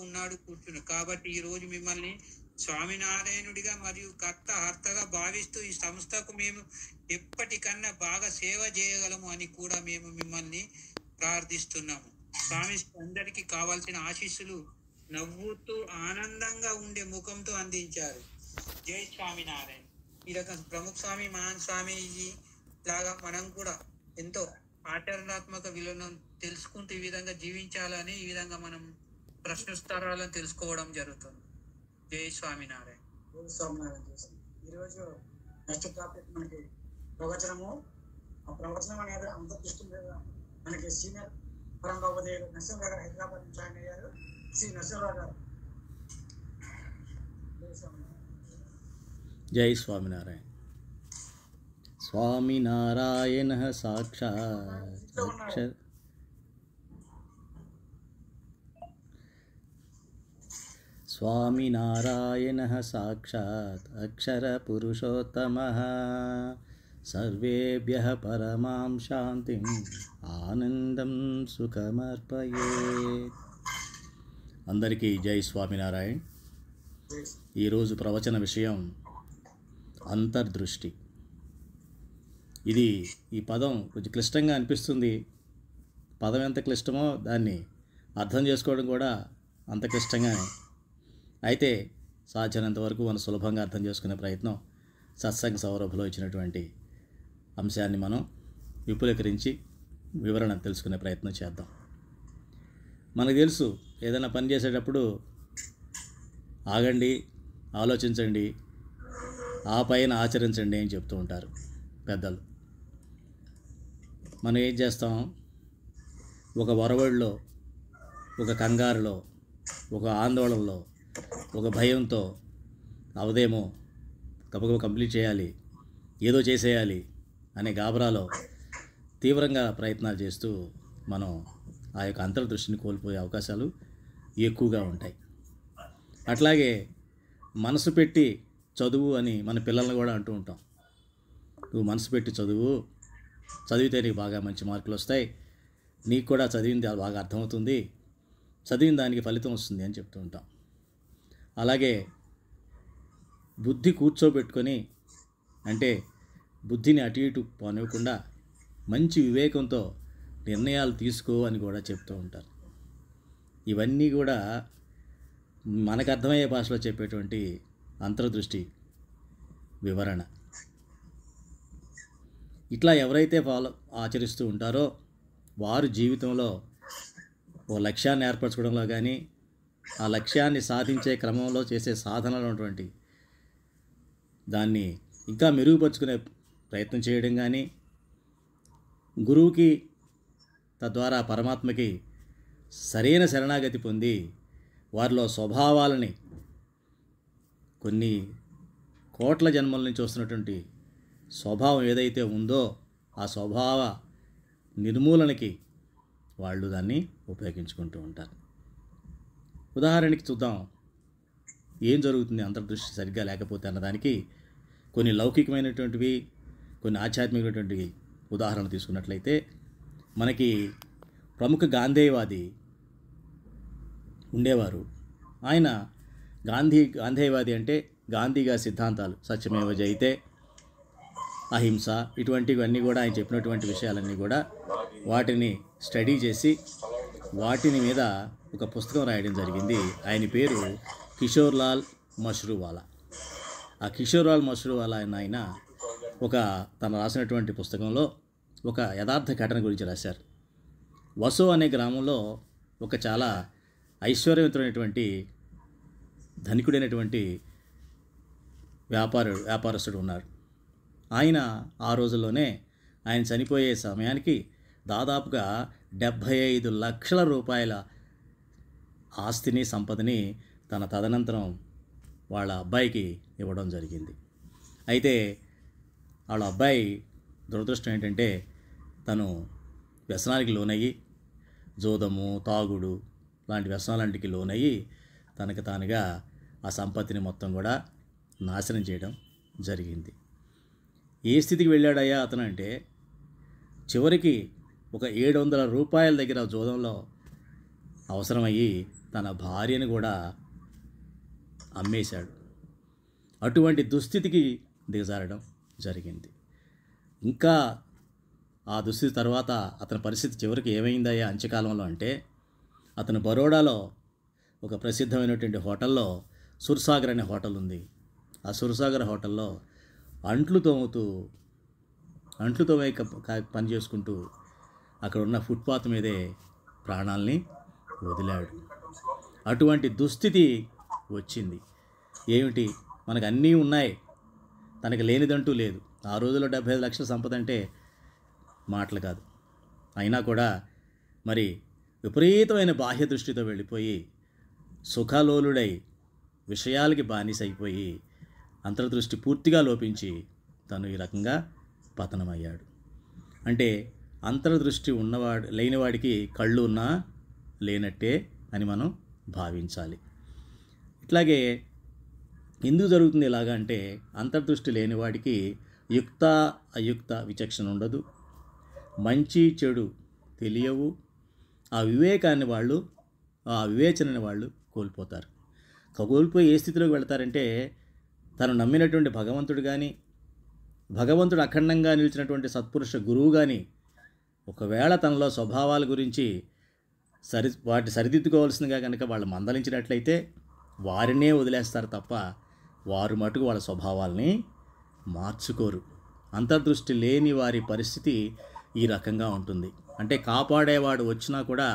ఉన్నాడు కూర్చున్నాడు. కాబట్టి ఈ రోజు మిమ్మల్ని స్వామినారాయణుడిగా మరియు కర్త హర్తగా భావిస్తూ ఈ సంస్థకు మేము ఎప్పటికన్నా బాగా సేవ చేయగలము అని కూడా మేము మిమ్మల్ని ప్రార్థిస్తున్నాము. స్వామి అందరికీ కావాల్సిన ఆశీస్సులు నవ్వుతూ ఆనందంగా ఉండే ముఖంతో అందించారు. జై స్వామినారాయణ. ఈ రకం ప్రముఖ స్వామి మహాన్ స్వామీజీ లాగా మనం కూడా ఎంతో ఆచరణాత్మక విలువను తెలుసుకుంటూ ఈ విధంగా జీవించాలని, ఈ విధంగా మనం ప్రశ్నిస్తారాలని తెలుసుకోవడం జరుగుతుంది. జై స్వామినారాయణ. జై స్వామినారాయణ. ఈరోజు నెక్స్ట్ టాపిక్ మనకి ప్రవచనము. ఆ ప్రవచనం అనేది అంతర్దృష్టి మీద మనకి సీనియర్ పరంభావదేవులు నరసింహరావు గారు హైదరాబాద్ నుంచి జాయిన్ అయ్యారు. శ్రీ నరసింహరావు గారు. జై స్వామినారాయణ. స్వామినారాయణ సాక్షాత్ స్వామినారాయణ సాక్షాత్ అక్షర పురుషోత్తమః సర్వేభ్యః పరమాం శాంతిం ఆనందం సుఖమర్పయేత్. అందరికీ జై స్వామినారాయణ. ఈరోజు ప్రవచన విషయం అంతర్దృష్టి. ఈ పదం కొంచెం క్లిష్టంగా అనిపిస్తుంది. పదం ఎంత క్లిష్టమో దాన్ని అర్థం చేసుకోవడం కూడా అంత క్లిష్టంగానే. అయితే సాధ్యమైనంత వరకు మనం సులభంగా అర్థం చేసుకునే ప్రయత్నం సత్సంగ సౌరభంలో ఇచ్చినటువంటి అంశాన్ని మనం విపులీకరించి వివరణ తెలుసుకునే ప్రయత్నం చేద్దాం. మనకు తెలుసు, ఏదైనా పని చేసేటప్పుడు ఆగండి, ఆలోచించండి, ఆ పైన ఆచరించండి అని చెప్తూ ఉంటారు పెద్దలు. మనం ఏం చేస్తాం? ఒక వరవడిలో, ఒక కంగారులో, ఒక ఆందోళనలో, ఒక భయంతో అవదేమో గబగబా కంప్లీట్ చేయాలి, ఏదో చేసేయాలి అనే గాబరాలో తీవ్రంగా ప్రయత్నాలు చేస్తూ మనం ఆ యొక్క అంతర్దృష్టిని కోల్పోయే అవకాశాలు ఎక్కువగా ఉంటాయి. అట్లాగే మనసు పెట్టి చదువు అని మన పిల్లల్ని కూడా అంటూ ఉంటాం. నువ్వు మనసు పెట్టి చదివితే నీకు బాగా మంచి మార్కులు వస్తాయి, నీకు కూడా చదివింది బాగా అర్థమవుతుంది, చదివిన దానికి ఫలితం వస్తుంది అని చెప్తూ ఉంటాం. అలాగే బుద్ధి కూర్చోబెట్టుకొని, అంటే బుద్ధిని అటు ఇటు పోనివ్వకుండా మంచి వివేకంతో నిర్ణయాలు తీసుకో అని కూడా చెప్తూ ఉంటారు. ఇవన్నీ కూడా మనకు అర్థమయ్యే భాషలో చెప్పేటువంటి అంతర్దృష్టి వివరణ. ఇట్లా ఎవరైతే ఆచరిస్తూ ఉంటారో వారు జీవితంలో ఓ లక్ష్యాన్ని ఏర్పరచుకోవడంలో కానీ, ఆ లక్ష్యాన్ని సాధించే క్రమంలో చేసే సాధనలో ఉన్నటువంటి దాన్ని ఇంకా మెరుగుపరుచుకునే ప్రయత్నం చేయడం కానీ, గురువుకి తద్వారా పరమాత్మకి సరైన శరణాగతి పొంది వారిలో స్వభావాలని, కొన్ని కోట్ల జన్మల నుంచి వస్తున్నటువంటి స్వభావం ఏదైతే ఉందో ఆ స్వభావ నిర్మూలనకి వాళ్ళు దాన్ని ఉపయోగించుకుంటూ ఉంటారు. ఉదాహరణకి చూద్దాం, ఏం జరుగుతుంది అంతర్దృష్టి సరిగ్గా లేకపోతే అన్నదానికి కొన్ని లౌకికమైనటువంటివి, కొన్ని ఆధ్యాత్మికమైనటువంటివి ఉదాహరణ తీసుకున్నట్లయితే, మనకి ప్రముఖ గాంధేయవాది ఉండేవారు. ఆయన గాంధేయవాది అంటే గాంధీగా సిద్ధాంతాలు సత్యమేవ జయతే, అహింస, ఇటువంటివన్నీ కూడా ఆయన చెప్పినటువంటి విషయాలన్నీ కూడా వాటిని స్టడీ చేసి వాటిని మీద ఒక పుస్తకం రాయడం జరిగింది. ఆయన పేరు కిషోర్లాల్ మష్రూవాలా. ఆ కిషోర్లాల్ మష్రూవాలా ఆయన తను రాసినటువంటి పుస్తకంలో ఒక యథార్థ ఘటన గురించి రాశారు. వసో అనే గ్రామంలో ఒక చాలా ఐశ్వర్యవంతుడైనటువంటి ధనికుడైనటువంటి వ్యాపారస్తుడు ఉన్నాడు. ఆయన ఆ రోజుల్లోనే ఆయన చనిపోయే సమయానికి దాదాపుగా 75 లక్షల రూపాయల ఆస్తిని, సంపదని తన తదనంతరం వాళ్ళ అబ్బాయికి ఇవ్వడం జరిగింది. అయితే వాళ్ళ అబ్బాయి దురదృష్టం ఏంటంటే, తను వ్యసనానికి లోనయ్యి, జోదము, తాగుడు లాంటి వ్యసనాలంటికి లోనయ్యి తనకు తానుగా ఆ సంపత్తిని మొత్తం కూడా నాశనం చేయడం జరిగింది. ఏ స్థితికి వెళ్ళాడయ్యా అతను అంటే, చివరికి ఒక 700 రూపాయల దగ్గర జోదంలో అవసరమయ్యి తన భార్యను కూడా అమ్మేశాడు. అటువంటి దుస్థితికి దిగజారడం జరిగింది. ఇంకా ఆ దుస్థితి తర్వాత అతని పరిస్థితి చివరికి ఏమైందయ్యా అంత్యకాలంలో అంటే, అతను బరోడాలో ఒక ప్రసిద్ధమైనటువంటి హోటల్లో సుర్సాగర్ అనే హోటల్ ఉంది. ఆ సుర్సాగర్ హోటల్లో అంట్లు తోమే పని చేసుకుంటూ అక్కడ ఉన్న ఫుట్పాత్ మీదే ప్రాణాలని వదిలాడు. అటువంటి దుస్థితి వచ్చింది. ఏమిటి, మనకు అన్నీ ఉన్నాయి, తనకు లేనిదంటూ లేదు. ఆ రోజుల్లో 75 లక్షల సంపద అంటే మాటలు కాదు. అయినా కూడా మరి విపరీతమైన బాహ్య దృష్టితో వెళ్ళిపోయి సుఖలోలుడై విషయాలకి బానిసైపోయి అంతర్దృష్టి పూర్తిగా లోపించి తను ఈ రకంగా పతనమయ్యాడు. అంటే అంతర్దృష్టి లేనివాడికి కళ్ళు ఉన్నా లేనట్టే అని మనం భావించాలి. ఇట్లాగే ఎందుకు జరుగుతుంది ఇలాగా అంటే, అంతర్దృష్టి లేనివాడికి యుక్త అయుక్త విచక్షణ ఉండదు, మంచి చెడు తెలియవు. ఆ వివేచనని వాళ్ళు కోల్పోతారు. కోల్పోయి ఏ స్థితిలోకి వెళ్తారంటే, తను నమ్మినటువంటి భగవంతుడు కానీ, భగవంతుడు అఖండంగా నిలిచినటువంటి సత్పురుష గురువు కానీ ఒకవేళ తనలో స్వభావాల గురించి వాటి సరిదిద్దుకోవాల్సిందిగా కనుక వాళ్ళు మందలించినట్లయితే వారినే వదిలేస్తారు తప్ప వారు మటుకు వాళ్ళ స్వభావాల్ని మార్చుకోరు. అంతర్దృష్టి లేని వారి పరిస్థితి ఈ రకంగా ఉంటుంది. అంటే కాపాడేవాడు వచ్చినా కూడా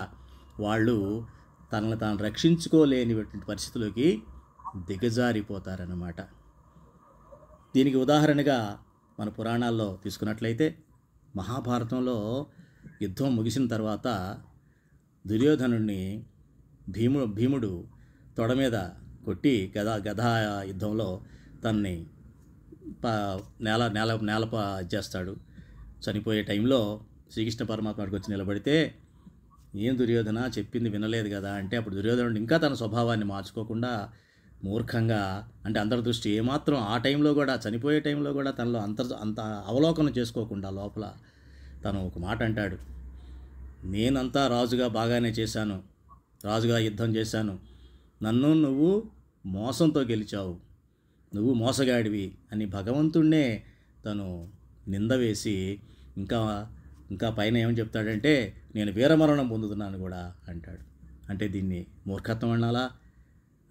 వాళ్ళు తనను తాను రక్షించుకోలేనిటువంటి పరిస్థితిలోకి దిగజారిపోతారన్నమాట. దీనికి ఉదాహరణగా మన పురాణాల్లో తీసుకున్నట్లయితే, మహాభారతంలో యుద్ధం ముగిసిన తర్వాత దుర్యోధనుడిని భీముడు తొడ మీద కొట్టి గదా యుద్ధంలో తనని నేలప చేస్తాడు. చనిపోయే టైంలో శ్రీకృష్ణ పరమాత్మకి వచ్చి నిలబడితే, ఏం దుర్యోధన చెప్పింది వినలేదు కదా అంటే, అప్పుడు దుర్యోధనుడు ఇంకా తన స్వభావాన్ని మార్చుకోకుండా మూర్ఖంగా, అంటే అంతర్దృష్టి ఏమాత్రం ఆ టైంలో కూడా, చనిపోయే టైంలో కూడా తనలో అంత అవలోకనం చేసుకోకుండా లోపల తను ఒక మాట అంటాడు, నేనంతా రాజుగా బాగానే చేశాను, రాజుగా యుద్ధం చేశాను, నన్ను నువ్వు మోసంతో గెలిచావు, నువ్వు మోసగాడివి అని భగవంతుణ్ణే తను నింద వేసి ఇంకా పైన ఏమని చెప్తాడంటే, నేను వీరమరణం పొందుతున్నాను కూడా అంటాడు. అంటే దీన్ని మూర్ఖత్వం అనాలా?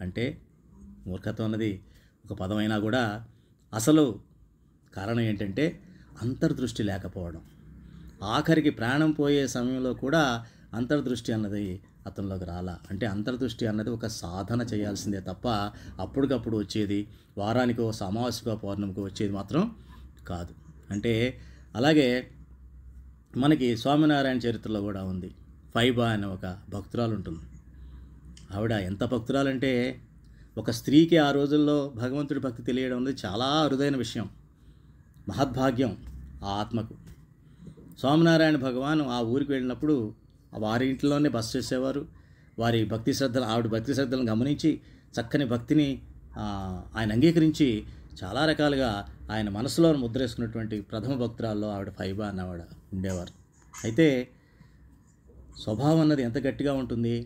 అంటే మూర్ఖత్వం అన్నది ఒక పదమైనా కూడా అసలు కారణం ఏంటంటే అంతర్దృష్టి లేకపోవడం. ఆఖరికి ప్రాణం పోయే సమయంలో కూడా అంతర్దృష్టి అన్నది అతనిలోకి రాలా. అంటే అంతర్దృష్టి అన్నది ఒక సాధన చేయాల్సిందే తప్ప అప్పటికప్పుడు వచ్చేది, వారానికో అమావాస్యకో పౌర్ణమికో వచ్చేది మాత్రం కాదు. అంటే అలాగే మనకి స్వామినారాయణ చరిత్రలో కూడా ఉంది. ఫైబా అనే ఒక భక్తురాలు ఉంటుంది. ఆవిడ ఎంత భక్తురాలంటే, ఒక స్త్రీకి ఆ రోజుల్లో భగవంతుడి భక్తి తెలియడం అనేది చాలా అరుదైన విషయం, మహద్భాగ్యం ఆ ఆత్మకు. స్వామినారాయణ భగవాన్ ఆ ఊరికి వెళ్ళినప్పుడు వారి ఇంట్లోనే బస చేసేవారు. ఆవిడ భక్తి శ్రద్ధలను గమనించి చక్కని భక్తిని ఆయన అంగీకరించి చాలా రకాలుగా ఆయన మనసులో ముద్రేసుకున్నటువంటి ప్రథమ భక్తురాల్లో ఆవిడ ఫైబా అన్నవాడ ఉండేవారు. అయితే స్వభావం అన్నది ఎంత గట్టిగా ఉంటుంది,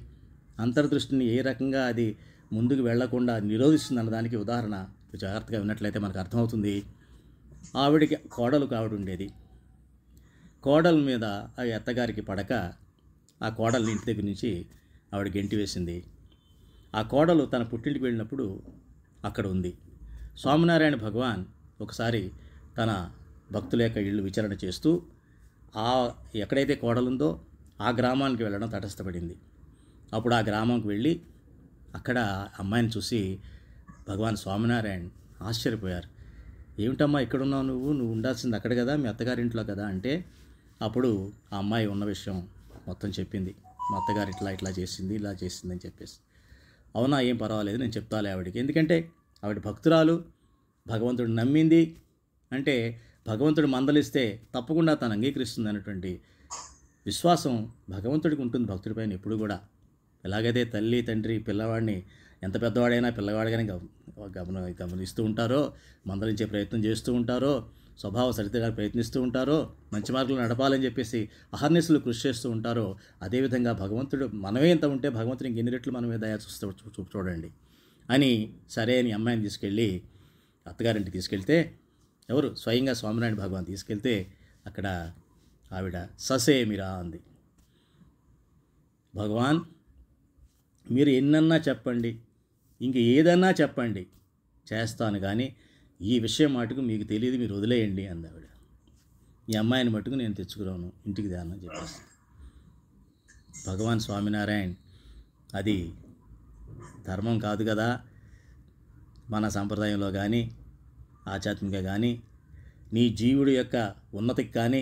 అంతర్దృష్టిని ఏ రకంగా అది ముందుకు వెళ్లకుండా నిరోధిస్తుంది అన్నదానికి ఉదాహరణ జాగ్రత్తగా విన్నట్లయితే మనకు అర్థమవుతుంది. ఆవిడ ఉండేది. కోడల మీద ఆ అత్తగారికి పడక ఆ కోడల్ని ఇంటి దగ్గర నుంచి ఆవిడ గెంటి వేసింది. ఆ కోడలు తన పుట్టింటికి వెళ్ళినప్పుడు అక్కడ ఉంది. స్వామినారాయణ భగవాన్ ఒకసారి తన భక్తుల యొక్క ఇళ్ళు విచారణ చేస్తూ ఎక్కడైతే కోడలుందో ఆ గ్రామానికి వెళ్ళడం తటస్థపడింది. అప్పుడు ఆ గ్రామంకి వెళ్ళి అక్కడ అమ్మాయిని చూసి భగవాన్ స్వామినారాయణ ఆశ్చర్యపోయారు. ఏమిటమ్మా ఇక్కడున్నావు, నువ్వు ఉండాల్సింది అక్కడ కదా, మీ అత్తగారింట్లో కదా అంటే, అప్పుడు ఆ అమ్మాయి ఉన్న విషయం మొత్తం చెప్పింది. మా అత్తగారు ఇట్లా చేసింది, ఇలా చేసింది అని చెప్పేసి. అవునా, ఏం పర్వాలేదు, నేను చెప్తాలే ఆవిడకి. ఎందుకంటే ఆవిడ భక్తురాలు, భగవంతుడు నమ్మింది. అంటే భగవంతుడు మందలిస్తే తప్పకుండా తను అంగీకరిస్తుంది అన్నటువంటి విశ్వాసం భగవంతుడికి ఉంటుంది భక్తుడిపైన ఎప్పుడు కూడా. ఎలాగైతే తల్లి తండ్రి పిల్లవాడిని, ఎంత పెద్దవాడైనా పిల్లవాడిగానే గమనిస్తూ ఉంటారో, మందలించే ప్రయత్నం చేస్తూ ఉంటారో, స్వభావ సరిదిద్దడానికి ప్రయత్నిస్తూ ఉంటారో, మంచి మార్గంలో నడపాలని చెప్పేసి అహర్నిశలు కృషి చేస్తూ ఉంటారో, అదేవిధంగా భగవంతుడు మనమే ఎంత ఉంటే భగవంతుడు ఇంకెన్ని రెట్లు మన మీద దయ చూడండి అని సరే అని అమ్మాయిని తీసుకెళ్ళి అత్తగారింటికి తీసుకెళ్తే, ఎవరు స్వయంగా స్వామినారాయణ భగవాన్ తీసుకెళ్తే అక్కడ ఆవిడ ససేమిరా అంది. భగవాన్ మీరు ఎన్నన్నా చెప్పండి, ఇంక ఏదన్నా చెప్పండి చేస్తాను, కానీ ఈ విషయం మటుకు మీకు తెలియదు, మీరు వదిలేయండి అంది ఆవిడ. ఈ అమ్మాయిని మటుకు నేను తెచ్చుకురాను ఇంటికి దాన్ని చెప్పేసి. భగవాన్ స్వామినారాయణ అది ధర్మం కాదు కదా, మన సంప్రదాయంలో కానీ ఆధ్యాత్మిక కానీ నీ జీవుడి యొక్క ఉన్నతికి కానీ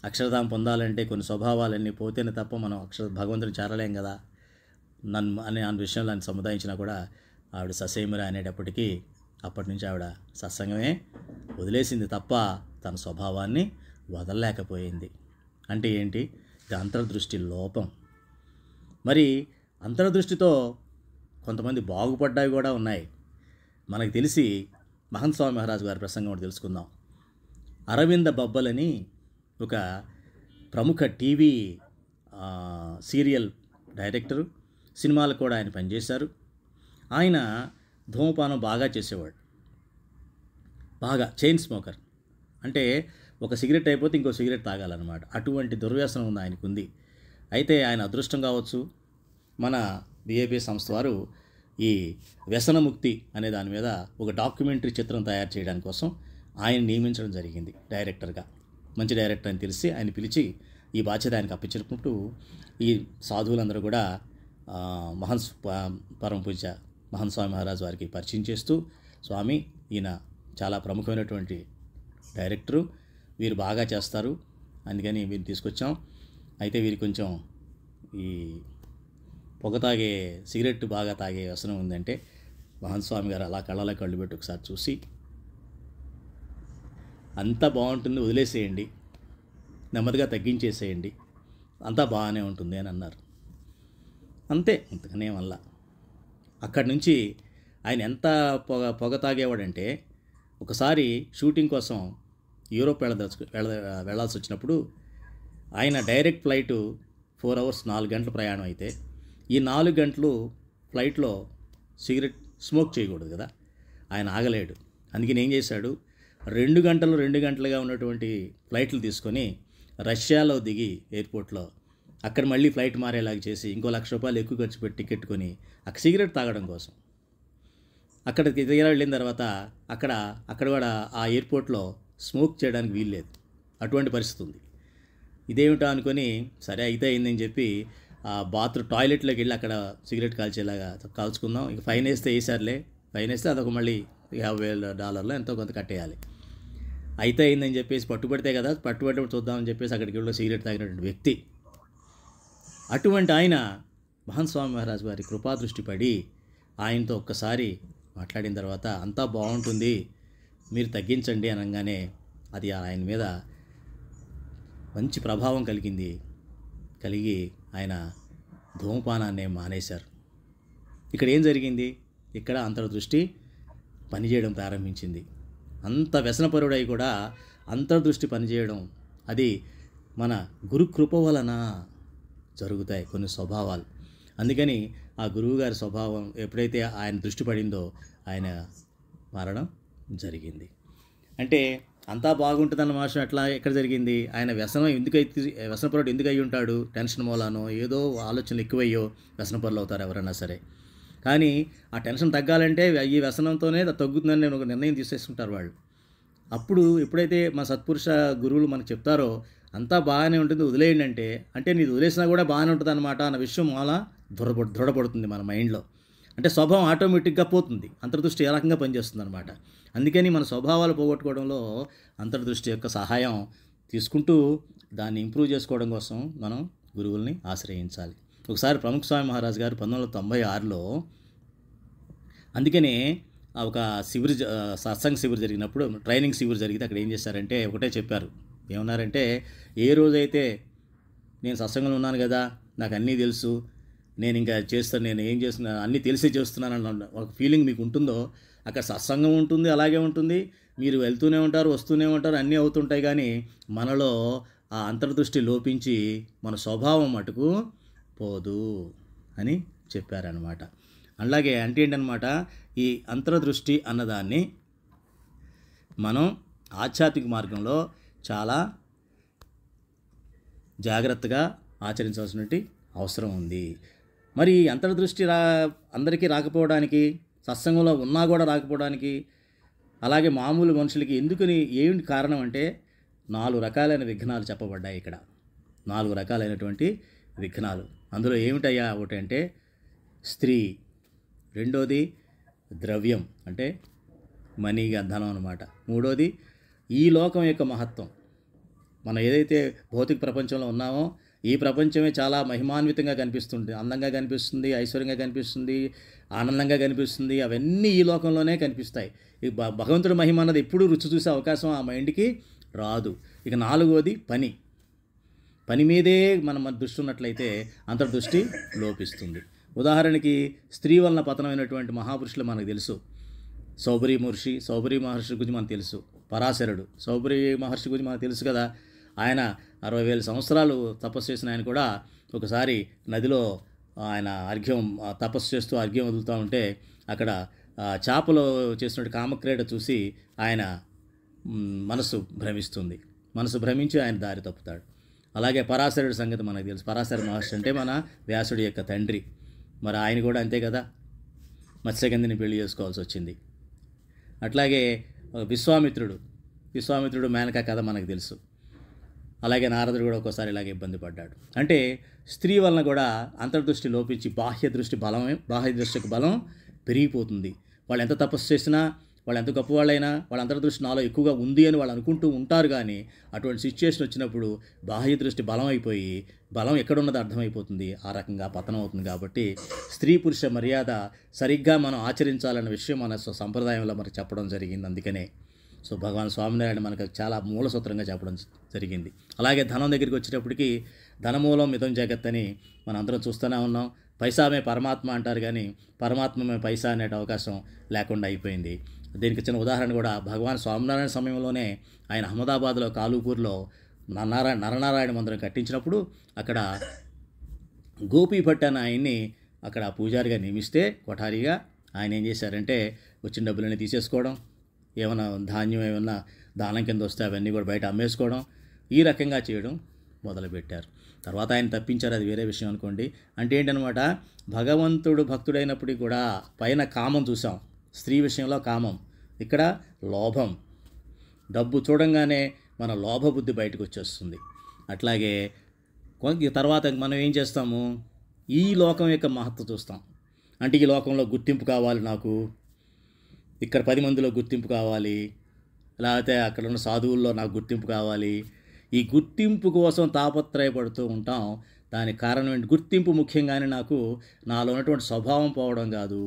అక్షరధామం పొందాలంటే కొన్ని స్వభావాలన్నీ పోతేనే తప్ప మనం భగవంతుని చేరలేం కదా నన్ను అనే విషయంలో ఆయన సముదాయించినా కూడా ఆవిడ ససేమిరా అనేటప్పటికీ అప్పటి నుంచి ఆవిడ సత్సంగమే వదిలేసింది తప్ప తన స్వభావాన్ని వదలలేకపోయింది. అంటే ఏంటి? ఇది అంతర్దృష్టి లోపం. మరి అంతర్దృష్టితో కొంతమంది బాగుపడ్డాయి కూడా ఉన్నాయి. మనకు తెలిసి మహంత్ స్వామి మహారాజు గారి ప్రసంగం ఒకటి తెలుసుకుందాం. అరవింద బబ్బలని ఒక ప్రముఖ టీవీ సీరియల్ డైరెక్టరు, సినిమాలు కూడా ఆయన పనిచేశారు. ఆయన ధూమపానం బాగా చేసేవాడు, బాగా చైన్ స్మోకర్. అంటే ఒక సిగరెట్ అయిపోతే ఇంకో సిగరెట్ తాగాలన్నమాట. అటువంటి దుర్వ్యసనం ఉంది ఆయనకుంది. అయితే ఆయన అదృష్టం కావచ్చు, మన బిఏబి సంస్థ వారు ఈ వ్యసనముక్తి అనే దాని మీద ఒక డాక్యుమెంటరీ చిత్రం తయారు చేయడానికి కోసం ఆయన నియమించడం జరిగింది డైరెక్టర్గా. మంచి డైరెక్టర్ అని తెలిసి ఆయన పిలిచి ఈ బాధ్యత ఆయనకు అప్పించినప్పుడు ఈ సాధువులందరూ కూడా పరమ పూజ్య మహంత్ స్వామి మహారాజు వారికి పరిచయం చేస్తూ, స్వామి ఈయన చాలా ప్రముఖమైనటువంటి డైరెక్టరు, వీరు బాగా చేస్తారు, అందుకని వీరిని తీసుకొచ్చాం. అయితే వీరికి కొంచెం ఈ పొగ తాగే సిగరెట్ బాగా తాగే వ్యసనం ఉందంటే మహంత్ స్వామి గారు అలా కళ్ళలో కళ్ళు పెట్టి ఒకసారి చూసి, అంతా బాగుంటుంది, వదిలేసేయండి, నెమ్మదిగా తగ్గించేసేయండి, అంతా బాగానే ఉంటుంది అని అన్నారు. అంతే, అంతకనే వల్ల అక్కడి నుంచి ఆయన ఎంత పొగ తాగేవాడంటే, ఒకసారి షూటింగ్ కోసం యూరోప్ వెళ్ళాల్సి వచ్చినప్పుడు ఆయన డైరెక్ట్ ఫ్లైటు 4 hours 4 గంటల ప్రయాణం అయితే, ఈ 4 గంటలు ఫ్లైట్లో సిగరెట్ స్మోక్ చేయకూడదు కదా, ఆయన ఆగలేడు. అందుకని ఏం చేశాడు, 2 గంటలుగా ఉన్నటువంటి ఫ్లైట్లు తీసుకొని రష్యాలో దిగి ఎయిర్పోర్ట్లో అక్కడ మళ్ళీ ఫ్లైట్ మారేలాగా చేసి ఇంకో ₹1,00,000 ఎక్కువ ఖర్చు పెట్టి టికెట్ కొని అక్కడ సిగరెట్ తాగడం కోసం అక్కడికి వెళ్ళిన తర్వాత అక్కడ కూడా ఆ ఎయిర్పోర్ట్లో స్మోక్ చేయడానికి వీల్లేదు, అటువంటి పరిస్థితి ఉంది. ఇదేమిటో అనుకొని సరే అయితే అయిందని చెప్పి ఆ టాయిలెట్లోకి వెళ్ళి అక్కడ సిగరెట్ కాల్చేలాగా కాల్చుకుందాం, ఇక ఫైన్ వేస్తే వేసారులే, ఫైన్ వేస్తే అదొక మళ్ళీ $50,000 ఎంతో కొంత కట్టేయాలి. అయితే అయిందని చెప్పేసి పట్టుబడితే కదా, పట్టుబడి చూద్దామని చెప్పేసి అక్కడికి వెళ్ళి సిగరెట్ తాగినటువంటి వ్యక్తి. అటువంటి ఆయన మహంత్ స్వామి మహారాజు వారి కృపాదృష్టి పడి ఆయనతో ఒక్కసారి మాట్లాడిన తర్వాత అంతా బాగుంటుంది, మీరు తగ్గించండి అనగానే అది ఆయన మీద మంచి ప్రభావం కలిగి ఆయన ధూమపానాన్ని మానేశారు. ఇక్కడ ఏం జరిగింది, ఇక్కడ అంతర్దృష్టి పనిచేయడం ప్రారంభించింది. అంత వ్యసనపరుడై కూడా అంతర్దృష్టి పనిచేయడం, అది మన గురుకృప వలన జరుగుతాయి కొన్ని స్వభావాలు. అందుకని ఆ గురువుగారి స్వభావం ఎప్పుడైతే ఆయన దృష్టి పడిందో ఆయన మారడం జరిగింది. అంటే అంతా బాగుంటుందన్న మాసం ఎక్కడ జరిగింది, ఆయన వ్యసనపరుడు ఎందుకు అయ్యి ఉంటాడు, టెన్షన్ మూలానో ఏదో ఆలోచనలు ఎక్కువయ్యో వ్యసనపరులు అవుతారు ఎవరైనా సరే. కానీ ఆ టెన్షన్ తగ్గాలంటే ఈ వ్యసనంతోనే తగ్గుతుందని నేను ఒక నిర్ణయం తీసేసుకుంటారు వాళ్ళు. అప్పుడు ఎప్పుడైతే మా సత్పురుష గురువులు మనకు చెప్తారో అంతా బాగానే ఉంటుంది వదిలేయండి అంటే నీది వదిలేసినా కూడా బాగానే ఉంటుంది అన్నమాట అన్న విషయం అలా దృఢపడుతుంది మన మైండ్లో. అంటే స్వభావం ఆటోమేటిక్గా పోతుంది, అంతర్దృష్టి ఏ రకంగా పనిచేస్తుంది అనమాట. అందుకని మన స్వభావాలు పోగొట్టుకోవడంలో అంతర్దృష్టి యొక్క సహాయం తీసుకుంటూ దాన్ని ఇంప్రూవ్ చేసుకోవడం కోసం మనం గురువుల్ని ఆశ్రయించాలి. ఒకసారి ప్రముఖ స్వామి మహారాజు గారు 1996లో అందుకనే ఒక సత్సంగ శిబిర్ జరిగినప్పుడు, ట్రైనింగ్ శిబిర్ జరిగితే అక్కడ ఏం చేశారంటే ఒకటే చెప్పారు. ఏమన్నారంటే, ఏ రోజైతే నేను సత్సంగంలో ఉన్నాను కదా, నాకు అన్నీ తెలుసు, నేను ఇంకా చేస్తాను, నేను ఏం చేస్తున్నా అన్నీ తెలిసి చేస్తున్నానన్న ఒక ఫీలింగ్ మీకు ఉంటుందో, అక్కడ సత్సంగం ఉంటుంది, అలాగే ఉంటుంది, మీరు వెళ్తూనే ఉంటారు, వస్తూనే ఉంటారు, అన్నీ అవుతుంటాయి. కానీ మనలో ఆ అంతర్దృష్టి లోపించి మన స్వభావం మటుకు పోదు అని చెప్పారనమాట. అలాగే అంటే ఏంటనమాట, ఈ అంతర్దృష్టి అన్నదాన్ని మనం ఆధ్యాత్మిక మార్గంలో చాలా జాగ్రత్తగా ఆచరించాల్సినటువంటి అవసరం ఉంది. మరి అంతర్దృష్టి అందరికీ రాకపోవడానికి, సత్సంగంలో ఉన్నా కూడా రాకపోవడానికి, అలాగే మామూలు మనుషులకి ఎందుకని ఏమిటి కారణం అంటే 4 రకాలైన విఘ్నాలు చెప్పబడ్డాయి ఇక్కడ. 4 రకాలైనటువంటి విఘ్నాలు. అందులో ఏమిటయ్యా? ఒకటి అంటే స్త్రీ, రెండోది ద్రవ్యం అంటే మనీగా ధనం అన్నమాట, మూడోది ఈ లోకం యొక్క మహత్వం. మనం ఏదైతే భౌతిక ప్రపంచంలో ఉన్నామో ఈ ప్రపంచమే చాలా మహిమాన్వితంగా కనిపిస్తుంది, అందంగా కనిపిస్తుంది, ఐశ్వర్యంగా కనిపిస్తుంది, ఆనందంగా కనిపిస్తుంది. అవన్నీ ఈ లోకంలోనే కనిపిస్తాయి. ఈ భగవంతుడి మహిమ అన్నది ఎప్పుడూ రుచి చూసే అవకాశం ఆ మైండ్కి రాదు. ఇక 4వది పని మీదే మన దృష్టి ఉన్నట్లయితే అంతర్దృష్టి లోపిస్తుంది. ఉదాహరణకి స్త్రీ వలన పతనమైనటువంటి మహాపురుషులు మనకు తెలుసు. సౌబరి మహర్షి గురించి మనకు తెలుసు. పరాశరుడు సౌబరి మహర్షి గురించి మనకు తెలుసు కదా. ఆయన 60,000 సంవత్సరాలు తపస్సు చేసిన ఆయన కూడా ఒకసారి నదిలో ఆయన తపస్సు చేస్తూ అర్ఘ్యం వదులుతూ ఉంటే అక్కడ చేపలో చేసినట్టు కామక్రీడ చూసి ఆయన మనసు భ్రమించి ఆయన దారి తప్పుతాడు. అలాగే పరాశరుడి సంగతి మనకు తెలుసు. పరాశర మహర్షి అంటే మన వ్యాసుడి యొక్క తండ్రి. మరి ఆయన కూడా అంతే కదా, మత్స్యగంధిని పెళ్లి చేసుకోవాల్సి వచ్చింది. అట్లాగే విశ్వామిత్రుడు మేనకా కథ మనకు తెలుసు. అలాగే నారదుడు కూడా ఒక్కోసారి ఇలాగే ఇబ్బంది పడ్డాడు. అంటే స్త్రీ వలన కూడా అంతర్దృష్టి లోపించి బాహ్య దృష్టికి బలం పెరిగిపోతుంది. వాళ్ళు ఎంత తపస్సు చేసినా, వాళ్ళు ఎంత గొప్పవాళ్ళైనా, వాళ్ళ అంతర్దృష్టి నాలో ఎక్కువగా ఉంది అని వాళ్ళు అనుకుంటూ ఉంటారు. కానీ అటువంటి సిచ్యుయేషన్ వచ్చినప్పుడు బాహ్య దృష్టి బలం అయిపోయి బలం ఎక్కడున్నదో అర్థమైపోతుంది, ఆ రకంగా పతనం అవుతుంది. కాబట్టి స్త్రీ పురుష మర్యాద సరిగ్గా మనం ఆచరించాలన్న విషయం మన సంప్రదాయంలో మనకు చెప్పడం జరిగింది. అందుకనే భగవాన్ స్వామినారాయణ మనకు చాలా మూలసూత్రంగా చెప్పడం జరిగింది. అలాగే ధనం దగ్గరికి వచ్చేటప్పటికి ధనమూలం మితం జగత్ అని మనం అందరం చూస్తూనే ఉన్నాం. పైసామే పరమాత్మ అంటారు, కానీ పరమాత్మమే పైసా అనే అవకాశం లేకుండా అయిపోయింది. దీనికి చిన్న ఉదాహరణ కూడా భగవాన్ స్వామినారాయణ సమయంలోనే ఆయన అహ్మదాబాద్లో కాలూపూర్లో నరనారాయణ మందిరం కట్టించినప్పుడు అక్కడ గోపీభట్ అనే ఆయన్ని అక్కడ పూజారిగా నియమిస్తే కొఠారిగా ఆయన ఏం చేశారంటే వచ్చిన డబ్బులన్నీ తీసేసుకోవడం, ఏమైనా ధాన్యం ఏమన్నా దానం కింద వస్తే అవన్నీ కూడా బయట అమ్మేసుకోవడం, ఈ రకంగా చేయడం మొదలుపెట్టారు. తర్వాత ఆయన తప్పించారు, అది వేరే విషయం అనుకోండి. అంటే ఏంటనమాట, భగవంతుడు భక్తుడైనప్పటికీ కూడా పైన కామం చూసాం, స్త్రీ విషయంలో కామం, ఇక్కడ లోభం, డబ్బు చూడంగానే మన లోభబుద్ధి బయటకు వచ్చేస్తుంది. అట్లాగే తర్వాత మనం ఏం చేస్తాము, ఈ లోకం యొక్క మహత్వం చూస్తాం. అంటే ఈ లోకంలో గుర్తింపు కావాలి, నాకు ఇక్కడ 10 మందిలో గుర్తింపు కావాలి, లేకపోతే అక్కడ ఉన్న సాధువుల్లో నాకు గుర్తింపు కావాలి. ఈ గుర్తింపు కోసం తాపత్రయపడుతూ ఉంటాం. దానికి కారణం ఏంటి? గుర్తింపు ముఖ్యంగానే నాకు నాలో ఉన్నటువంటి స్వభావం పోవడం కాదు,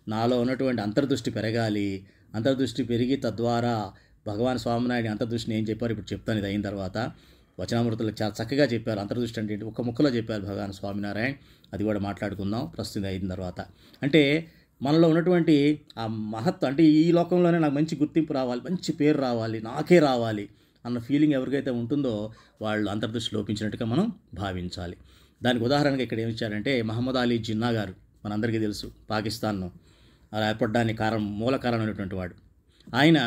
నాలో ఉన్నటువంటి అంతర్దృష్టి పెరగాలి. అంతర్దృష్టి పెరిగి తద్వారా భగవాన్ స్వామినారాయణ అంతర్దృష్టిని ఏం చెప్పారు ఇప్పుడు చెప్తాను. ఇది అయిన తర్వాత వచనామృతులకు చాలా చక్కగా చెప్పారు. అంతర్దృష్టి అంటే ఏంటి ఒక ముక్కలో చెప్పారు భగవాన్ స్వామినారాయణ. అది కూడా మాట్లాడుకుందాం ప్రస్తుతం అయిన తర్వాత. అంటే మనలో ఉన్నటువంటి ఆ మహత్వం, అంటే ఈ లోకంలోనే నాకు మంచి గుర్తింపు రావాలి, మంచి పేరు రావాలి, నాకే రావాలి అన్న ఫీలింగ్ ఎవరికైతే ఉంటుందో వాళ్ళు అంతర్దృష్టి లోపించినట్టుగా మనం భావించాలి. దానికి ఉదాహరణగా ఇక్కడ ఏమి ఇచ్చారంటే మహమ్మద్ అలీ జిన్నా గారు మనందరికీ తెలుసు, పాకిస్తాన్ను అలా ఏర్పడడానికి మూల కారణమైనటువంటి వాడు. ఆయన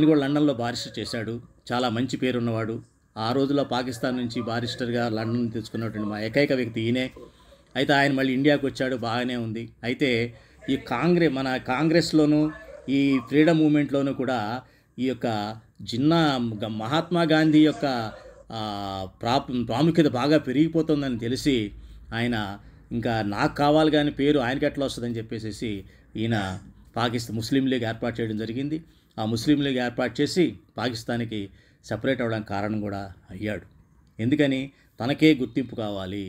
కూడా లండన్లో బారిస్టర్ చేశాడు, చాలా మంచి పేరున్నవాడు. ఆ రోజుల్లో పాకిస్తాన్ నుంచి బారిస్టర్గా లండన్ తెచ్చుకున్నటువంటి మా ఏకైక వ్యక్తి ఈయనే. అయితే ఆయన మళ్ళీ ఇండియాకు వచ్చాడు, బాగానే ఉంది. అయితే ఈ మన కాంగ్రెస్లోనూ ఈ ఫ్రీడమ్ మూమెంట్లోనూ కూడా ఈ యొక్క జిన్నా మహాత్మా గాంధీ యొక్క ప్రాముఖ్యత బాగా పెరిగిపోతుందని తెలిసి ఆయన ఇంకా నాకు కావాలి కానీ పేరు ఆయనకి ఎట్లా వస్తుందని చెప్పేసి ఈయన ముస్లిం లీగ్ ఏర్పాటు చేయడం జరిగింది. ఆ ముస్లిం లీగ్ ఏర్పాటు చేసి పాకిస్తాన్కి సెపరేట్ అవ్వడానికి కారణం కూడా అయ్యాడు. ఎందుకని? తనకే గుర్తింపు కావాలి,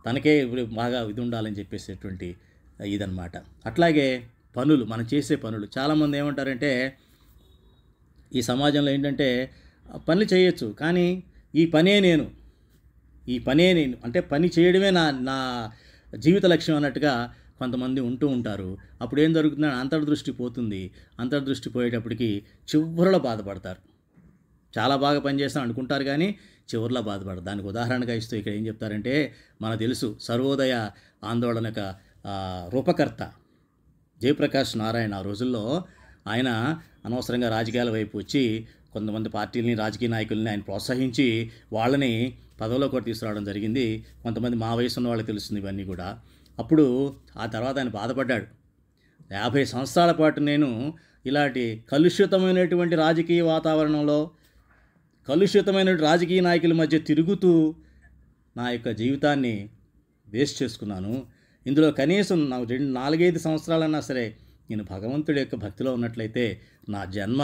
తనకే బాగా ఇది ఉండాలని చెప్పేసేటువంటి ఇదన్నమాట. అట్లాగే మనం చేసే పనులు చాలామంది ఏమంటారంటే ఈ సమాజంలో ఏంటంటే పనులు చేయొచ్చు కానీ ఈ పనే నేను, ఈ పనే నేను అంటే పని చేయడమే నా నా జీవిత లక్ష్యం అన్నట్టుగా కొంతమంది ఉంటూ ఉంటారు. అప్పుడు ఏం జరుగుతుందంటే అంతర్దృష్టి పోతుంది. అంతర్దృష్టి పోయేటప్పటికి చివరిలో బాధపడతారు. చాలా బాగా పనిచేస్తాం అనుకుంటారు కానీ చివరిలో బాధపడతారు. దానికి ఉదాహరణగా ఇస్తూ ఇక్కడ ఏం చెప్తారంటే, మనకు తెలుసు సర్వోదయ ఆందోళన యొక్క రూపకర్త జయప్రకాష్ నారాయణ. ఆ రోజుల్లో ఆయన అనవసరంగా రాజకీయాల వైపు వచ్చి కొంతమంది పార్టీలని, రాజకీయ నాయకుల్ని ఆయన ప్రోత్సహించి వాళ్ళని పదవిలో కూడా తీసుకురావడం జరిగింది. కొంతమంది మా వయసు ఉన్న వాళ్ళకి తెలుస్తుంది ఇవన్నీ కూడా. అప్పుడు ఆ తర్వాత ఆయన బాధపడ్డాడు. 50 సంవత్సరాల పాటు నేను ఇలాంటి కలుషితమైనటువంటి రాజకీయ వాతావరణంలో, కలుషితమైన రాజకీయ నాయకుల మధ్య తిరుగుతూ నా యొక్క జీవితాన్ని వేస్ట్ చేసుకున్నాను. ఇందులో కనీసం నాకు 4-5 సంవత్సరాలన్నా సరే నేను భగవంతుడి యొక్క భక్తిలో ఉన్నట్లయితే నా జన్మ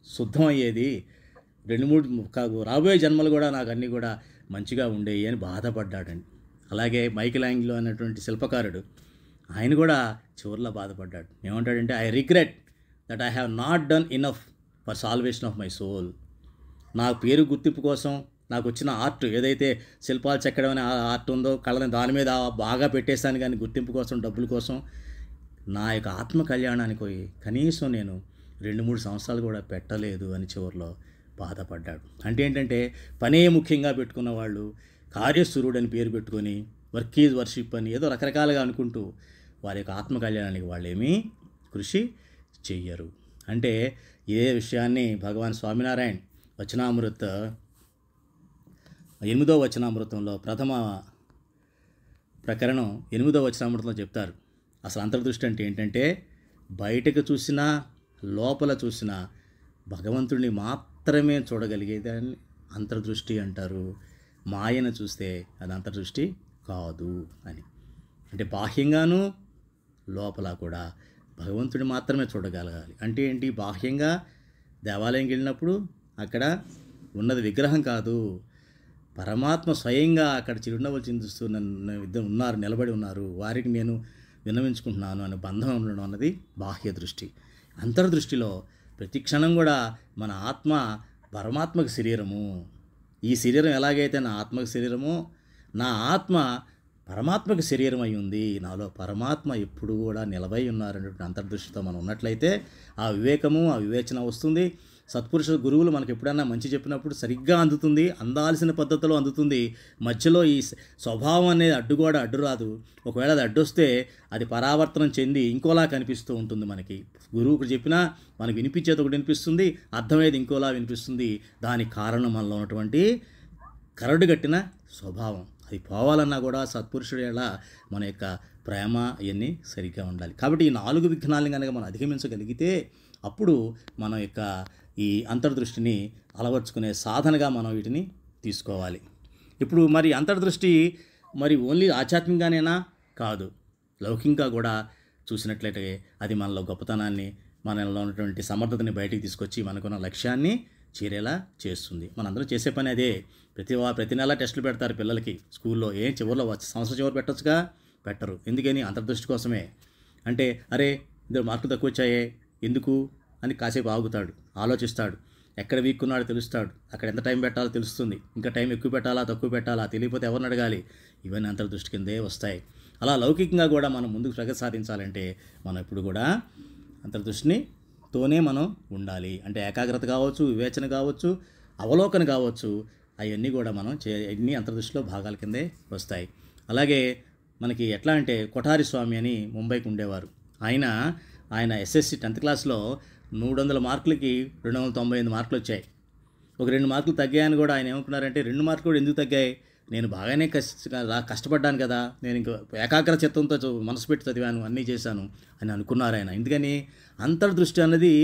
శుద్ధమయ్యేది. 2-3 రాబోయే జన్మలు కూడా నాకు అన్నీ కూడా మంచిగా ఉండేవి అని బాధపడ్డాడండి. అలాగే మైకెలాంజెలో అనేటువంటి శిల్పకారుడు, ఆయన కూడా చివరిలో బాధపడ్డాడు. ఏమంటాడంటే, I regret that I have not done enough for salvation of my soul. నా పేరు గుర్తింపు కోసం నాకు వచ్చిన ఆర్ట్ ఏదైతే శిల్పాలు చెక్కడం అనే ఆర్ట్ ఉందో కళని దాని మీద బాగా పెట్టేశాను, కానీ గుర్తింపు కోసం, డబ్బుల కోసం నా యొక్క ఆత్మ కళ్యాణానికి కనీసం నేను 2-3 సంవత్సరాలు కూడా పెట్టలేదు అని చివరిలో బాధపడ్డాడు. అంటే ఏంటంటే, పనే ముఖ్యంగా పెట్టుకున్న వాళ్ళు కార్యసూర్యుడు అని పేరు పెట్టుకొని వర్క్ ఈజ్ వర్షిప్ అని ఏదో రకరకాలుగా అనుకుంటూ వారి యొక్క ఆత్మ కళ్యాణానికి వాళ్ళు ఏమీ కృషి చెయ్యరు. అంటే ఇదే విషయాన్ని భగవాన్ స్వామినారాయణ వచనామృత 8వ వచనామృతంలో ప్రథమ ప్రకరణం 8వ వచనామృతంలో చెప్తారు. అసలు అంతర్దృష్టి అంటే ఏంటంటే, బయటకు చూసినా లోపల చూసినా భగవంతుడిని మాత్రమే చూడగలిగేదాన్ని అంతర్దృష్టి అంటారు. మాయను చూస్తే అది అంతర్దృష్టి కాదు అని. అంటే బాహ్యంగాను లోపల కూడా భగవంతుడిని మాత్రమే చూడగలగాలి. అంటే ఏంటి, బాహ్యంగా దేవాలయంకి వెళ్ళినప్పుడు అక్కడ ఉన్నది విగ్రహం కాదు, పరమాత్మ స్వయంగా అక్కడ చిరునవ్వులు చిందిస్తూ ఉన్నారు, నిలబడి ఉన్నారు, వారికి నేను విన్నవించుకుంటున్నాను అనే బంధం ఉండడం అన్నది బాహ్య దృష్టి. అంతర్దృష్టిలో ప్రతి క్షణం కూడా మన ఆత్మ పరమాత్మకు శరీరము. ఈ శరీరం ఎలాగైతే నా ఆత్మకు శరీరమో, నా ఆత్మ పరమాత్మకు శరీరం అయి ఉంది, నాలో పరమాత్మ ఎప్పుడు కూడా నిలబై ఉన్నారనేటువంటి అంతర్దృష్టితో మనం ఉన్నట్లయితే ఆ వివేకము, ఆ వివేచన వస్తుంది. సత్పురుష గురువులు మనకు ఎప్పుడైనా మంచి చెప్పినప్పుడు సరిగ్గా అందుతుంది, అందాల్సిన పద్ధతిలో అందుతుంది. మధ్యలో ఈ స్వభావం అనేది అడ్డు రాదు. ఒకవేళ అది అడ్డొస్తే అది పరావర్తనం చెంది ఇంకోలా కనిపిస్తూ ఉంటుంది. మనకి గురువుకు చెప్పినా మనకు వినిపించేది ఒకటి వినిపిస్తుంది, అర్థమయ్యేది ఇంకోలా వినిపిస్తుంది. దానికి కారణం మనలో ఉన్నటువంటి కరడుగట్టిన స్వభావం. అది పోవాలన్నా కూడా సత్పురుషుడు ఎలా మన యొక్క ప్రేమ ఇవన్నీ సరిగ్గా ఉండాలి. కాబట్టి ఈ 4 విఘ్నాలను కనుక మనం అధిగమించగలిగితే అప్పుడు మన యొక్క ఈ అంతర్దృష్టిని అలవర్చుకునే సాధనగా మనం వీటిని తీసుకోవాలి. ఇప్పుడు మరి అంతర్దృష్టి మరి ఓన్లీ ఆధ్యాత్మికంగానేనా? కాదు, లౌకికంగా కూడా చూసినట్లయితే అది మనలో గొప్పతనాన్ని, మనలో ఉన్నటువంటి సమర్థతని బయటికి తీసుకొచ్చి మనకున్న లక్ష్యాన్ని చేరేలా చేస్తుంది. మనందరం చేసే పని అదే. ప్రతి నెల టెస్టులు పెడతారు పిల్లలకి స్కూల్లో. చివరిలో సంవత్సరం చివరి పెట్టచ్చుగా? పెట్టరు. ఎందుకని? అంతర్దృష్టి కోసమే. అంటే అరే ఇందులో మార్కులు తక్కువ వచ్చాయే ఎందుకు అని కాసేపు ఆగుతాడు, ఆలోచిస్తాడు, ఎక్కడ వీక్ ఉన్నాడో తెలుస్తాడు, అక్కడ ఎంత టైం పెట్టాలో తెలుస్తుంది, ఇంకా టైం ఎక్కువ పెట్టాలా తక్కువ పెట్టాలా తెలియకపోతే ఎవరిని అడగాలి, ఇవన్నీ అంతర్దృష్టి కిందే వస్తాయి. అలా లౌకికంగా కూడా మనం ముందుకు ప్రగతి సాధించాలంటే మనం ఇప్పుడు కూడా అంతర్దృష్టితోనే మనం ఉండాలి. అంటే ఏకాగ్రత కావచ్చు, వివేచన కావచ్చు, అవలోకన కావచ్చు, అవన్నీ కూడా మనం అన్ని అంతర్దృష్టిలో భాగాల కిందే వస్తాయి. అలాగే మనకి ఎట్లా అంటే కొఠారి స్వామి అని ముంబైకి ఉండేవారు. ఆయన ఎస్ఎస్సి 10th క్లాస్లో 300 మార్కులకి 295 మార్కులు వచ్చాయి. ఒక 2 మార్కులు తగ్గాయని కూడా ఆయన ఏమనుకున్నారంటే, 2 మార్కులు కూడా ఎందుకు తగ్గాయి, నేను బాగానే కష్టపడ్డాను కదా, నేను ఇంకా ఏకాగ్ర చిత్తంతో మనసు పెట్టి చదివాను, అన్నీ చేశాను అని అనుకున్నారు ఆయన. ఎందుకని? అంతర్దృష్టి అన్నది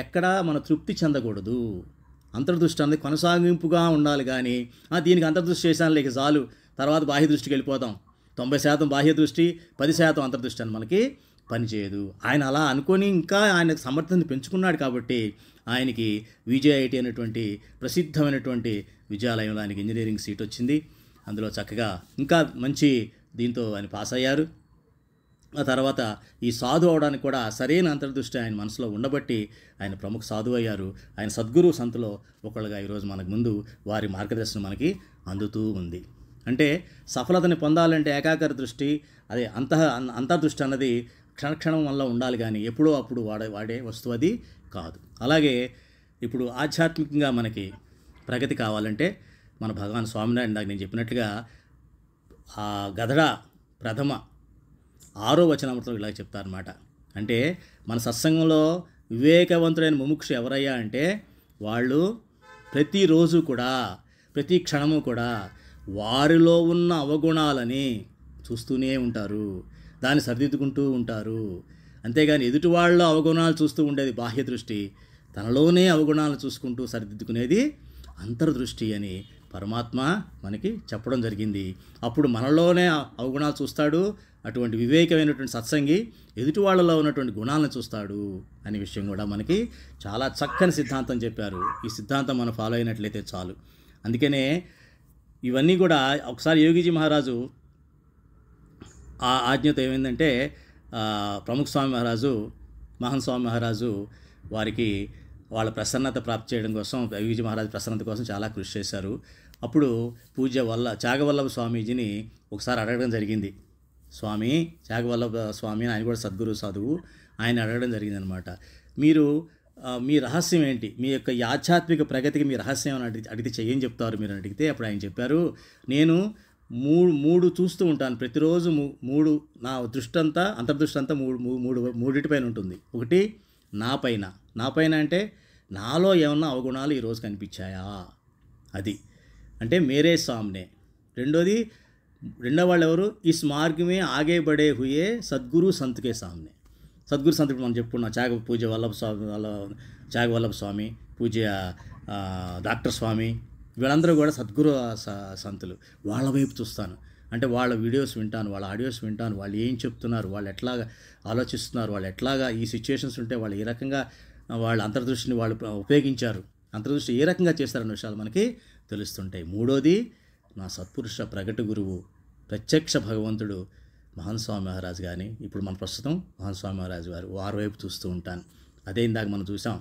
ఎక్కడా మన తృప్తి చెందకూడదు. అంతర్దృష్టి అన్నది కొనసాగింపుగా ఉండాలి. కానీ దీనికి అంతర్దృష్టి చేశాను లేక చాలు, తర్వాత బాహ్య దృష్టికి వెళ్ళిపోతాం, 90% బాహ్య దృష్టి 10% అంతర్దృష్టి అని మనకి పనిచేయదు. ఆయన అలా అనుకొని ఇంకా ఆయన సమర్థతని పెంచుకున్నాడు కాబట్టి ఆయనకి విజేఐటి అనేటువంటి ప్రసిద్ధమైనటువంటి విద్యాలయంలో ఆయనకి ఇంజనీరింగ్ సీట్ వచ్చింది. అందులో చక్కగా ఇంకా మంచి దీంతో ఆయన పాస్ అయ్యారు. ఆ తర్వాత ఈ సాధు అవడానికి కూడా సరైన అంతర్దృష్టి ఆయన మనసులో ఉండబట్టి ఆయన ప్రముఖ సాధువు అయ్యారు. ఆయన సద్గురు సంతులో ఒకళ్ళుగా ఈరోజు మనకు ముందు వారి మార్గదర్శనం మనకి అందుతూ ఉంది. అంటే సఫలతని పొందాలంటే ఏకాగ్ర దృష్టి, అదే అంతర్దృష్టి అన్నది క్షణక్షణం వల్ల ఉండాలి, కానీ ఎప్పుడో అప్పుడు వాడే వస్తువు అది కాదు. అలాగే ఇప్పుడు ఆధ్యాత్మికంగా మనకి ప్రగతి కావాలంటే మన భగవాన్ స్వామినారాయణ ఇందాక నేను చెప్పినట్లుగా ఆ గదడ ప్రథమ 6వ వచనామృతం ఇలా చెప్తారన్నమాట. అంటే మన సత్సంగంలో వివేకవంతుడైన ముముక్షు ఎవరయ్యా అంటే వాళ్ళు ప్రతిరోజు కూడా, ప్రతి క్షణము కూడా వారిలో ఉన్న అవగుణాలని చూస్తూనే ఉంటారు, దాన్ని సరిదిద్దుకుంటూ ఉంటారు. అంతేగాని ఎదుటి వాళ్ళ అవగుణాలు చూస్తూ ఉండేది బాహ్య దృష్టి, తనలోనే అవగుణాలను చూసుకుంటూ సరిదిద్దుకునేది అంతర్దృష్టి అని పరమాత్మ మనకి చెప్పడం జరిగింది. అప్పుడు మనలోనే అవగుణాలు చూస్తాడు, అటువంటి వివేకమైనటువంటి సత్సంగి ఎదుటి వాళ్ళలో ఉన్నటువంటి గుణాలను చూస్తాడు అనే విషయం కూడా మనకి చాలా చక్కని సిద్ధాంతం చెప్పారు. ఈ సిద్ధాంతం మనం ఫాలో అయినట్లయితే చాలు. అందుకనే ఇవన్నీ కూడా ఒకసారి యోగిజీ మహారాజు ఆ ఆజ్ఞతో ఏమైందంటే ప్రముఖ స్వామి మహారాజు, మహన్ స్వామి మహారాజు వారికి వాళ్ళ ప్రసన్నత ప్రాప్తి చేయడం కోసం, యోగిజీ మహారాజు ప్రసన్నత కోసం చాలా కృషి చేశారు. అప్పుడు పూజ్య త్యాగవల్లభ స్వామీజీని ఒకసారి అడగడం జరిగింది. స్వామి త్యాగవల్లభ స్వామి ఆయన కూడా సద్గురు సాధువు, ఆయన అడగడం జరిగిందనమాట. మీరు మీ రహస్యం ఏంటి, మీ యొక్క ఈ ఆధ్యాత్మిక ప్రగతికి మీ రహస్యం అని అడిగితే ఏం చెప్తారు మీరు అని అడిగితే అప్పుడు ఆయన చెప్పారు, నేను మూడు చూస్తూ ఉంటాను ప్రతిరోజు. నా దృష్టి అంతా, అంతర్దృష్టి అంతా మూడిటిపైన ఉంటుంది. ఒకటి నా పైన అంటే నాలో ఏమన్నా అవగుణాలు ఈరోజు కనిపించాయా, అది అంటే మేరే సామ్నే. రెండో వాళ్ళు ఎవరు, ఇస్ మార్గ్ మే ఆగే బడే హుయే సద్గురు సంత్కే సామ్నే. సద్గురు సంత్ మనం చెప్పుకున్నాం, పూజ్య త్యాగవల్లభ స్వామి, పూజ్య డాక్టర్ స్వామి, వీళ్ళందరూ కూడా సద్గురు సంతులు. వాళ్ళ వైపు చూస్తాను, అంటే వాళ్ళ వీడియోస్ వింటాను, వాళ్ళ ఆడియోస్ వింటాను, వాళ్ళు ఏం చెప్తున్నారు, వాళ్ళు ఎట్లాగా ఆలోచిస్తున్నారు, వాళ్ళు ఎట్లాగా ఈ సిచ్యుయేషన్స్ ఉంటే వాళ్ళు ఏ రకంగా వాళ్ళ అంతర్దృష్టిని వాళ్ళు ఉపయోగించారు, అంతర్దృష్టి ఏ రకంగా చేస్తారన్న విషయాలు మనకి తెలుస్తుంటాయి. మూడోది నా సత్పురుష ప్రగతి గురువు ప్రత్యక్ష భగవంతుడు మహన్ స్వామి మహారాజు కానీ, ఇప్పుడు మన ప్రస్తుతం మహన్ స్వామి మహారాజు గారు, వారి వైపు చూస్తూ ఉంటాను. అదే ఇందాక మనం చూసాం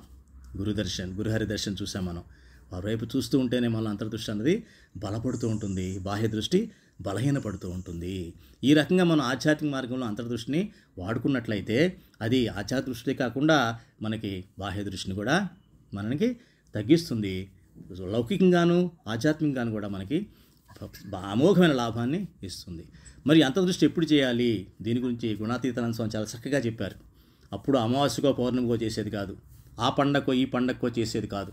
గురుహరి దర్శన్ చూసాం మనం. వారి వైపు చూస్తూ ఉంటేనే మన అంతర్దృష్టి అన్నది బలపడుతూ ఉంటుంది, బాహ్య దృష్టి బలహీనపడుతూ ఉంటుంది. ఈ రకంగా మనం ఆధ్యాత్మిక మార్గంలో అంతర్దృష్టిని వాడుకున్నట్లయితే అది ఆధ్యాత్మిక దృష్టి కాకుండా మనకి బాహ్య దృష్టిని కూడా మనకి తగ్గిస్తుంది. లౌకికంగాను ఆధ్యాత్మికంగాను కూడా మనకి అమోఘమైన లాభాన్ని ఇస్తుంది. మరి అంతర్దృష్టి ఎప్పుడు చేయాలి, దీని గురించి గుణాతీతానంద స్వామి చాలా చక్కగా చెప్పారు. అప్పుడు అమావాస్యకో పౌర్ణమికో చేసేది కాదు, ఆ పండగకో ఈ పండగకో చేసేది కాదు.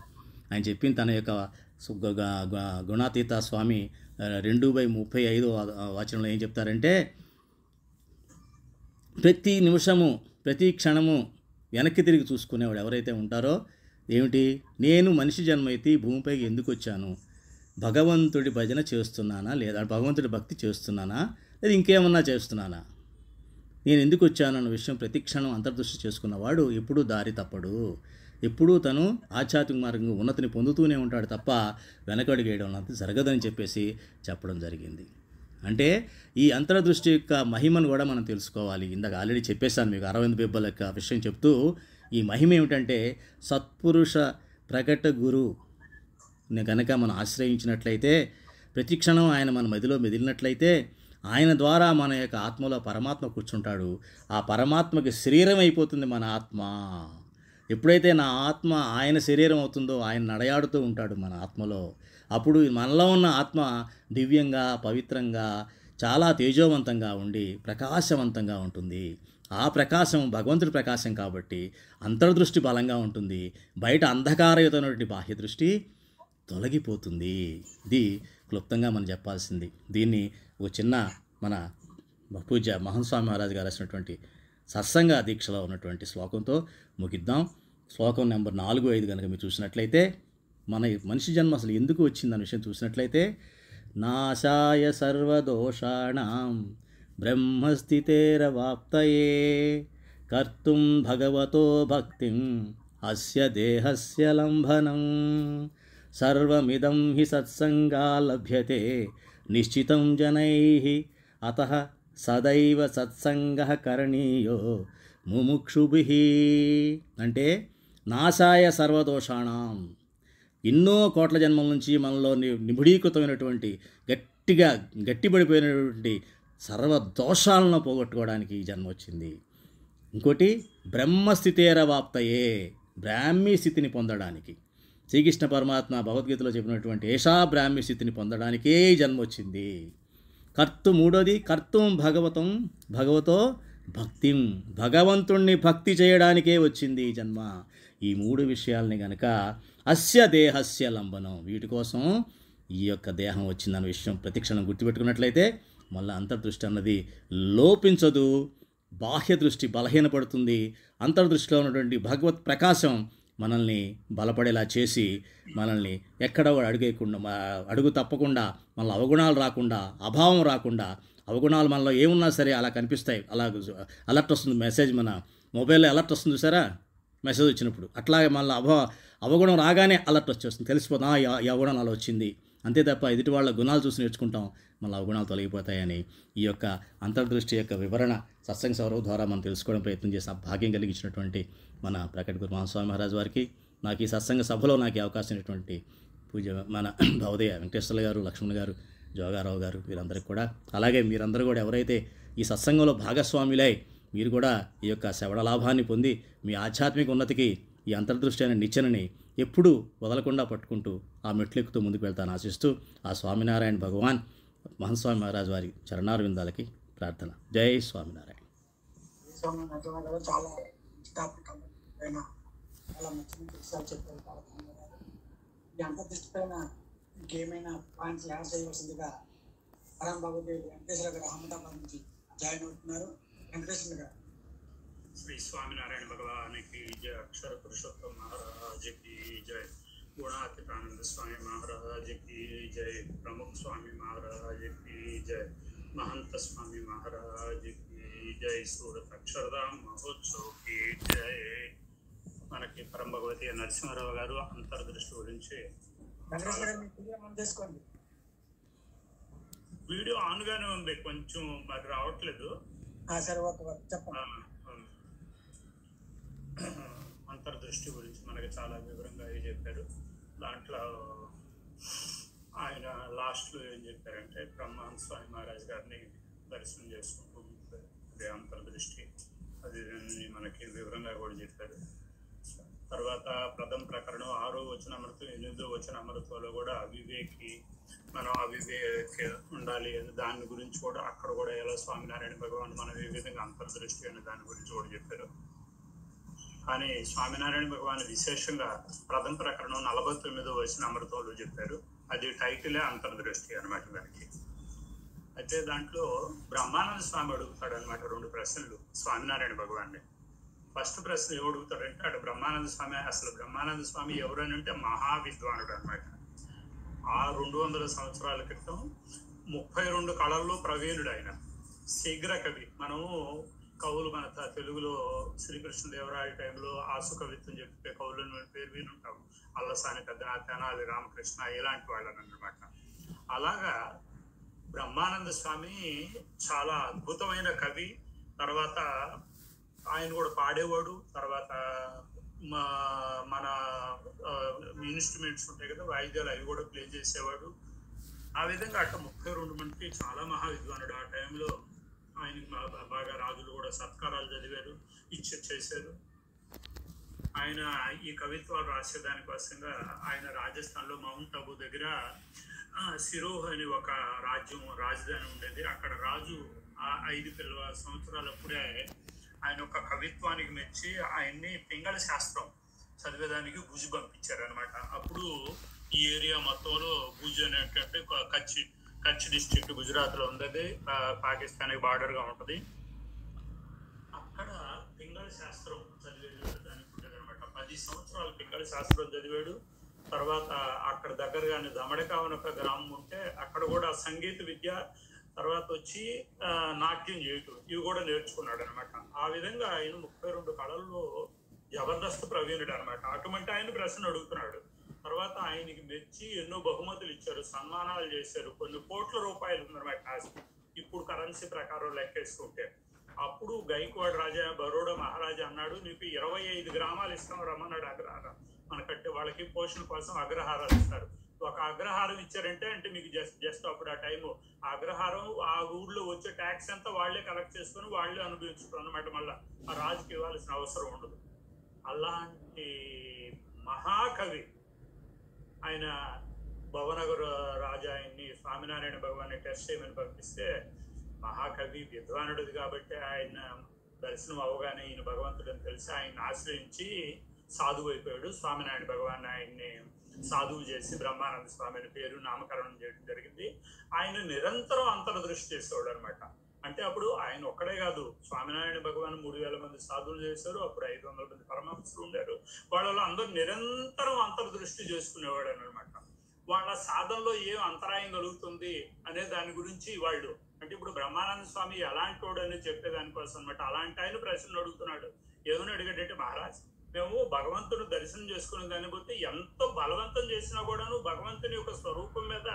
ఆయన చెప్పిన తన యొక్క గుణాతీత స్వామి 2/35 వచనంలో ఏం చెప్తారంటే, ప్రతి నిమిషము ప్రతి క్షణము వెనక్కి తిరిగి చూసుకునేవాడు ఎవరైతే ఉంటారో, ఏమిటి, నేను మనిషి జన్మైతే భూమిపైకి ఎందుకు వచ్చాను, భగవంతుడి భజన చేస్తున్నానా, లేదా భగవంతుడి భక్తి చేస్తున్నానా, లేదా ఇంకేమన్నా చేస్తున్నానా, నేను ఎందుకు వచ్చానన్న విషయం ప్రతి క్షణం అంతర్దృష్టి చేసుకున్నవాడు ఎప్పుడూ దారి తప్పడు, ఎప్పుడూ తను ఆధ్యాత్మిక మార్గంగా ఉన్నతిని పొందుతూనే ఉంటాడు తప్ప వెనకడుగు వేయడం అంత జరగదని చెప్పేసి చెప్పడం జరిగింది. అంటే ఈ అంతర్దృష్టి యొక్క మహిమను కూడా మనం తెలుసుకోవాలి. ఇందాక ఆల్రెడీ చెప్పేశాను మీకు, అరవింద్ బిబ్బల్ యొక్క విషయం చెప్తూ, ఈ మహిమ ఏమిటంటే సత్పురుష ప్రకట గురు కనుక మనం ఆశ్రయించినట్లయితే, ప్రతి క్షణం ఆయన మన మదిలో మెదిలినట్లయితే, ఆయన ద్వారా మన యొక్క ఆత్మలో పరమాత్మ కూర్చుంటాడు. ఆ పరమాత్మకి శరీరం అయిపోతుంది మన ఆత్మ. ఎప్పుడైతే నా ఆత్మ ఆయన శరీరం అవుతుందో, ఆయన నడయాడుతూ ఉంటాడు మన ఆత్మలో. అప్పుడు మనలో ఉన్న ఆత్మ దివ్యంగా, పవిత్రంగా, చాలా తేజోవంతంగా ఉండి ప్రకాశవంతంగా ఉంటుంది. ఆ ప్రకాశం భగవంతుడి ప్రకాశం కాబట్టి అంతర్దృష్టి బలంగా ఉంటుంది, బయట అంధకారయుతమైనటువంటి బాహ్య దృష్టి తొలగిపోతుంది. ఇది క్లుప్తంగా మనం చెప్పాల్సింది. దీన్ని ఒక చిన్న మన పూజ్య మహన్ స్వామి మహారాజు గారు రాసినటువంటి సత్సంగ దీక్షలో ఉన్నటువంటి శ్లోకంతో ముగిద్దాం. శ్లోకం నెంబర్ 4-5 కనుక మీరు చూసినట్లయితే, మన మనిషి జన్మ అసలు ఎందుకు వచ్చిందన్న విషయం చూసినట్లయితే, నాశాయ సర్వదోషాణం బ్రహ్మస్థితేరవాప్తయే కర్తుం భగవతో భక్తిం అస్య దేహస్య లంభనం సర్వమిదం హి సత్సంగా లభ్యతే నిశ్చితం జనైః అతః సదైవ సత్సంగః కరణీయో ముముక్షుభిః. అంటే నాశాయ సర్వదోషాణం, ఎన్నో కోట్ల జన్మల నుంచి మనలో నిబిడీకృతమైనటువంటి గట్టిపడిపోయినటువంటి సర్వ దోషాలను పోగొట్టుకోవడానికి ఈ జన్మ వచ్చింది. ఇంకోటి బ్రహ్మస్థితేరవాప్తయే, బ్రాహ్మీ స్థితిని పొందడానికి. శ్రీకృష్ణ పరమాత్మ భగవద్గీతలో చెప్పినటువంటి ఏషా బ్రాహ్మీ స్థితిని పొందడానికే ఈ జన్మ వచ్చింది. మూడోది కర్తుం భగవతో భక్తిం, భగవంతుణ్ణి భక్తి చేయడానికే వచ్చింది ఈ జన్మ. ఈ మూడు విషయాల్ని గనక అస్య దేహస్య లంబనం, వీటి కోసం ఈ యొక్క దేహం వచ్చిందన్న విషయం ప్రతిక్షణం గుర్తుపెట్టుకున్నట్లయితే మళ్ళీ అంతర్దృష్టి అన్నది లోపించదు, బాహ్య దృష్టి బలహీనపడుతుంది. అంతర్దృష్టిలో ఉన్నటువంటి భగవత్ ప్రకాశం మనల్ని బలపడేలా చేసి మనల్ని ఎక్కడ అడుగు తప్పకుండా, మనలో అవగుణాలు రాకుండా, అభావం రాకుండా, అవగుణాలు మనలో ఏమున్నా సరే అలా కనిపిస్తాయి. అలా అలర్ట్ వస్తుంది, మెసేజ్ మన మొబైల్లో అలర్ట్ వస్తుంది చూసారా, మెసేజ్ వచ్చినప్పుడు అట్లాగే మళ్ళీ అవగుణం రాగానే అలర్ట్ వచ్చేస్తుంది, తెలిసిపోతుంది ఈ అవగుణం అలా వచ్చింది. అంతే తప్ప ఎదుటి వాళ్ళ గుణాలు చూసి నేర్చుకుంటాం, మళ్ళీ అవగుణాలు తొలగిపోతాయని ఈ యొక్క అంతర్దృష్టి యొక్క వివరణ సత్సంగ సౌరవ్ ద్వారా మనం తెలుసుకోవడం ప్రయత్నం చేసి భాగ్యం కలిగించినటువంటి మన ప్రకట గురు మహాస్వామి మహారాజ్ వారికి, నాకు ఈ సత్సంగ సభలో నాకు అవకాశం ఇచ్చినటువంటి పూజ మన భవదయ వెంకటేశ్వర గారు, లక్ష్మణ్ గారు, జోగారావు గారు, వీరందరికీ కూడా, అలాగే మీరందరూ కూడా ఎవరైతే ఈ సత్సంగంలో భాగస్వాములై మీరు కూడా ఈ యొక్క శ్రవణ లాభాన్ని పొంది మీ ఆధ్యాత్మిక ఉన్నతికి ఈ అంతర్దృష్టి అనే నిచ్చెనని ఎప్పుడూ వదలకుండా పట్టుకుంటూ ఆ మెట్లెక్కుతూ ముందుకు వెళ్తాను ఆశిస్తూ ఆ స్వామినారాయణ భగవాన్ మహాస్వామి మహారాజ్ వారి చరణారు విందాలకి ప్రార్థన. జై స్వామినారాయణ. చాలా మంచి విషయాలు చెప్పారు. ఈ అంతర్దృష్టి పైన ఇంకేమైనా పాయింట్స్ యాడ్ చేయవలసిందిగా పరంబాబుదేవి వెంకటేశ్వర గారు అహ్మదాబాద్ నుంచి జాయిన్ అవుతున్నారు. వెంకటేశ్వర గారు. श्री स्वामीनारायण भगवान की जय, अक्षर पुरुषोत्तम महाराज की जय, गुणातीतानंद स्वामी महाराज की जय, प्रमुख स्वामी महाराज की जय, महंत स्वामी महाराज की जय, सूरत अक्षरधाम महोत्सव की जय. మనకి పరం భగవతి నరసింహారావు గారు అంతర్దృష్టి గురించి వీడియో ఆన్ గానే ఉంది, కొంచెం మరి రావట్లేదు. అంతర్దృష్టి గురించి మనకి చాలా వివరంగా చెప్పారు. దాంట్లో ఆయన లాస్ట్లో ఏం చెప్పారంటే బ్రహ్మానంద స్వామి మహారాజ్ గారిని దర్శనం చేసుకుంటూ అదే అంతర్దృష్టి అది మనకి వివరంగా కూడా చెప్పారు. తర్వాత ప్రథమ ప్రకరణం 6వ వచనామృతం 8వ వచనామృతంలో కూడా అవివేకి మనం అవివేక ఉండాలి దాని గురించి కూడా అక్కడ కూడా ఎలా స్వామినారాయణ భగవాన్ మనం ఏ విధంగా అంతర్దృష్టి అనే దాని గురించి కూడా చెప్పారు. కానీ స్వామినారాయణ భగవాన్ విశేషంగా ప్రథమ ప్రకరణం 49వ వచనామృతంలో చెప్పారు. అది టైటిలే అంతర్దృష్టి అనమాట దానికి. అయితే దాంట్లో బ్రహ్మానంద స్వామి అడుగుతాడు అనమాట 2 ప్రశ్నలు స్వామినారాయణ భగవాన్ని. ఫస్ట్ ప్రశ్న ఏం అడుగుతాడంటే అటు బ్రహ్మానంద స్వామి, అసలు బ్రహ్మానంద స్వామి ఎవరని అంటే మహావిద్వానుడు అనమాట. ఆ 200 సంవత్సరాల క్రితం 32 కళల్లో ప్రవీణుడు ఆయన, శీఘ్ర కవి. మనము కవులు మన తెలుగులో శ్రీకృష్ణదేవరాయ టైంలో ఆసు కవిత్వం చెప్పే కవులను పేరు వినుంటాం. అల్లసాని పెద్దన, తెనాలి రామకృష్ణ ఇలాంటి వాళ్ళని అన్నమాట. అలాగా బ్రహ్మానంద స్వామి చాలా అద్భుతమైన కవి. తర్వాత ఆయన కూడా పాడేవాడు. తర్వాత మన ఇన్స్ట్రుమెంట్స్ ఉంటాయి కదా, వాయిద్యాలు, అవి కూడా ప్లే చేసేవాడు. ఆ విధంగా అట్లా 32 మందికి చాలా మహావిద్వానుడు. ఆ టైంలో ఆయనకి బాగా రాజులు కూడా సత్కారాలు చదివారు, చేశారు. ఆయన ఈ కవిత్వాలు రాసేదానికోసంగా ఆయన రాజస్థాన్లో మౌంట్ అబూ దగ్గర సిరోహ్ అని ఒక రాజధాని ఉండేది. అక్కడ రాజు 5 సంవత్సరాలప్పుడే ఆయన ఒక కవిత్వానికి మెచ్చి ఆయన్ని పింగళ శాస్త్రం చదివేదానికి భుజ్ పంపించారు అనమాట. అప్పుడు ఈ ఏరియా మొత్తంలో భుజ్ అనేటంటే కచ్ డిస్ట్రిక్ట్ గుజరాత్లో ఉంది, పాకిస్తాన్కి బార్డర్గా ఉంటుంది. అక్కడ పింగళ శాస్త్రం చదివేదానికి ఉండేది అనమాట. 10 సంవత్సరాలు పింగళ శాస్త్రం చదివాడు. తర్వాత అక్కడ దగ్గరగానే దమడకావని ఒక గ్రామం ఉంటే అక్కడ కూడా సంగీత విద్య, తర్వాత వచ్చి నాట్యం చేయటం, ఇవి కూడా నేర్చుకున్నాడు అనమాట. ఆ విధంగా ఆయన 32 కళల్లో జబర్దస్త్ ప్రవీణుడు అనమాట. అటువంటి ఆయన ప్రశ్న అడుగుతున్నాడు. తర్వాత ఆయనకి మెచ్చి ఎన్నో బహుమతులు ఇచ్చారు, సన్మానాలు చేశారు. కొన్ని కోట్ల రూపాయలు ఉందన్నమాట ఆస్తి ఇప్పుడు కరెన్సీ ప్రకారం లెక్కేసుకుంటే. అప్పుడు గైక్వాడ్ రాజా, బరోడా మహారాజా అన్నాడు, నీకు 25 గ్రామాలు ఇస్తాం రమ్మన్నాడు. మనకంటే వాళ్ళకి పోషణ కోసం అగ్రహారాలు ఇస్తారు. ఒక అగ్రహారం ఇచ్చారంటే అంటే మీకు జస్ట్ అప్పుడు ఆ టైము ఆ అగ్రహారం ఆ ఊర్లో వచ్చే ట్యాక్స్ అంతా వాళ్ళే కలెక్ట్ చేసుకొని వాళ్ళే అనుభవించుకోరు అనమాట. మళ్ళీ ఆ రాజుకి ఇవ్వాల్సిన అవసరం ఉండదు. అలాంటి మహాకవి ఆయన భవనగర రాజా ఆయన్ని స్వామినారాయణ భగవాన్ని టెస్ట్ చేయమని పంపిస్తే మహాకవి విద్వానుడిది కాబట్టి ఆయన దర్శనం అవగానే ఈయన భగవంతుడని తెలిసి ఆయన ఆశ్రయించి సాధువు అయిపోయాడు. స్వామినారాయణ భగవాన్ ఆయన్ని సాధువు చేసి బ్రహ్మానంద స్వామి అని పేరు నామకరణం చేయడం జరిగింది. ఆయన నిరంతరం అంతర్దృష్టి చేసేవాడు అనమాట. అంటే అప్పుడు ఆయన ఒక్కడే కాదు, స్వామినారాయణ భగవాన్ 3000 మంది సాధువులు చేశారు. అప్పుడు 500 మంది పరమహంసులు ఉండారు. వాళ్ళలో అందరూ నిరంతరం అంతర్దృష్టి చేసుకునేవాడు అనమాట. వాళ్ళ సాధనలో ఏం అంతరాయం కలుగుతుంది అనే దాని గురించి వాళ్ళు అంటే ఇప్పుడు బ్రహ్మానంద స్వామి ఎలాంటి వాడు అని చెప్పేదానికోసం అనమాట. అలాంటి ఆయన ప్రశ్నలు అడుగుతున్నాడు. ఏమని అడిగాడంటే, మహారాజ్ మేము భగవంతుని దర్శనం చేసుకునే దాన్ని బట్టి ఎంతో బలవంతం చేసినా కూడాను భగవంతుని యొక్క స్వరూపం మీద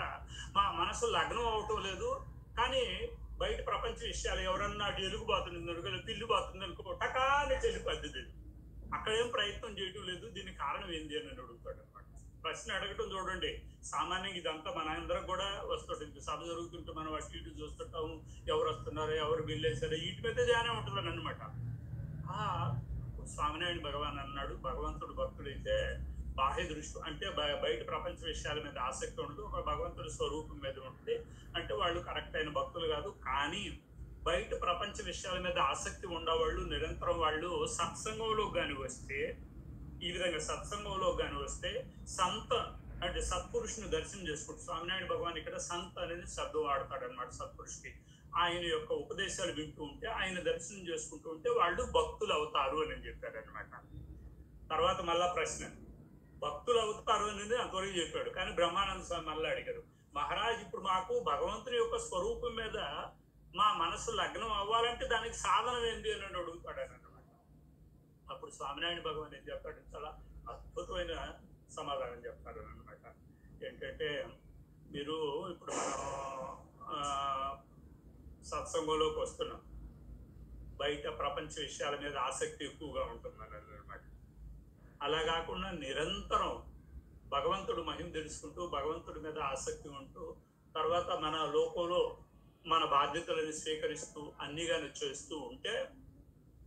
మా మనసు లగ్నం అవటం లేదు. కానీ బయట ప్రపంచ విషయాలు ఎవరన్నా ఎలుగుబాతుంది అనుకో, పిల్లి బాతుంది అనుకో, టకానే చెల్లిపోద్ది. అక్కడేం ప్రయత్నం చేయటం లేదు. దీనికి కారణం ఏంటి అని అడుగుతాడు అనమాట. ప్రశ్న అడగటం చూడండి, సామాన్యంగా ఇదంతా మన అందరం కూడా వస్తుంటుంది. సభ జరుగుతుంటే మనం అటు ఇటు చూస్తుంటాము, ఎవరు వస్తున్నారో ఎవరు బిల్లు వేసారో వీటి మీద ధ్యానం ఉంటుందని అనమాట. స్వామినారాయణ భగవాన్ అన్నాడు, భగవంతుడు భక్తుడైతే బాహ్య దృష్టి అంటే బయట ప్రపంచ విషయాల మీద ఆసక్తి ఉండదు, ఒక భగవంతుడి స్వరూపం మీద ఉంటుంది. అంటే వాళ్ళు కరెక్ట్ అయిన భక్తులు కాదు. కానీ బయట ప్రపంచ విషయాల మీద ఆసక్తి ఉండేవాళ్ళు నిరంతరం వాళ్ళు సత్సంగంలో కానీ వస్తే, ఈ విధంగా సత్సంగంలో కానీ వస్తే సంత అంటే సత్పురుషుని దర్శనం చేసుకుంటారు. స్వామినారాయణ భగవాన్ ఇక్కడ సంత అనేది శబ్దం వాడతాడు అనమాట. సత్పురుషుకి ఆయన యొక్క ఉపదేశాలు వింటూ ఉంటే, ఆయన దర్శనం చేసుకుంటూ ఉంటే వాళ్ళు భక్తులు అవుతారు అని చెప్పాడు అనమాట. తర్వాత మళ్ళా ప్రశ్న, భక్తులు అవుతారు అనేది అంతవరకు చెప్పాడు. కానీ బ్రహ్మానంద స్వామి మళ్ళీ అడిగారు, మహారాజ్ ఇప్పుడు మాకు భగవంతుని యొక్క స్వరూపం మీద మా మనసు లగ్నం అవ్వాలంటే దానికి సాధనం ఏంటి అని అడుగుతాడు అని అనమాట. అప్పుడు స్వామినారాయణ భగవాన్ ఏం చెప్తాడు, చాలా అద్భుతమైన సమాధానం చెప్తాడు అనమాట. ఏంటంటే మీరు ఇప్పుడు మనం సత్సంగంలోకి వస్తున్నాం, బయట ప్రపంచ విషయాల మీద ఆసక్తి ఎక్కువగా ఉంటుందని అనమాట. అలా కాకుండా నిరంతరం భగవంతుడు మహిమ తెలుసుకుంటూ భగవంతుడి మీద ఆసక్తి ఉంటూ తర్వాత మన లోకంలో మన బాధ్యతలను స్వీకరిస్తూ అన్నిగానే చేస్తూ ఉంటే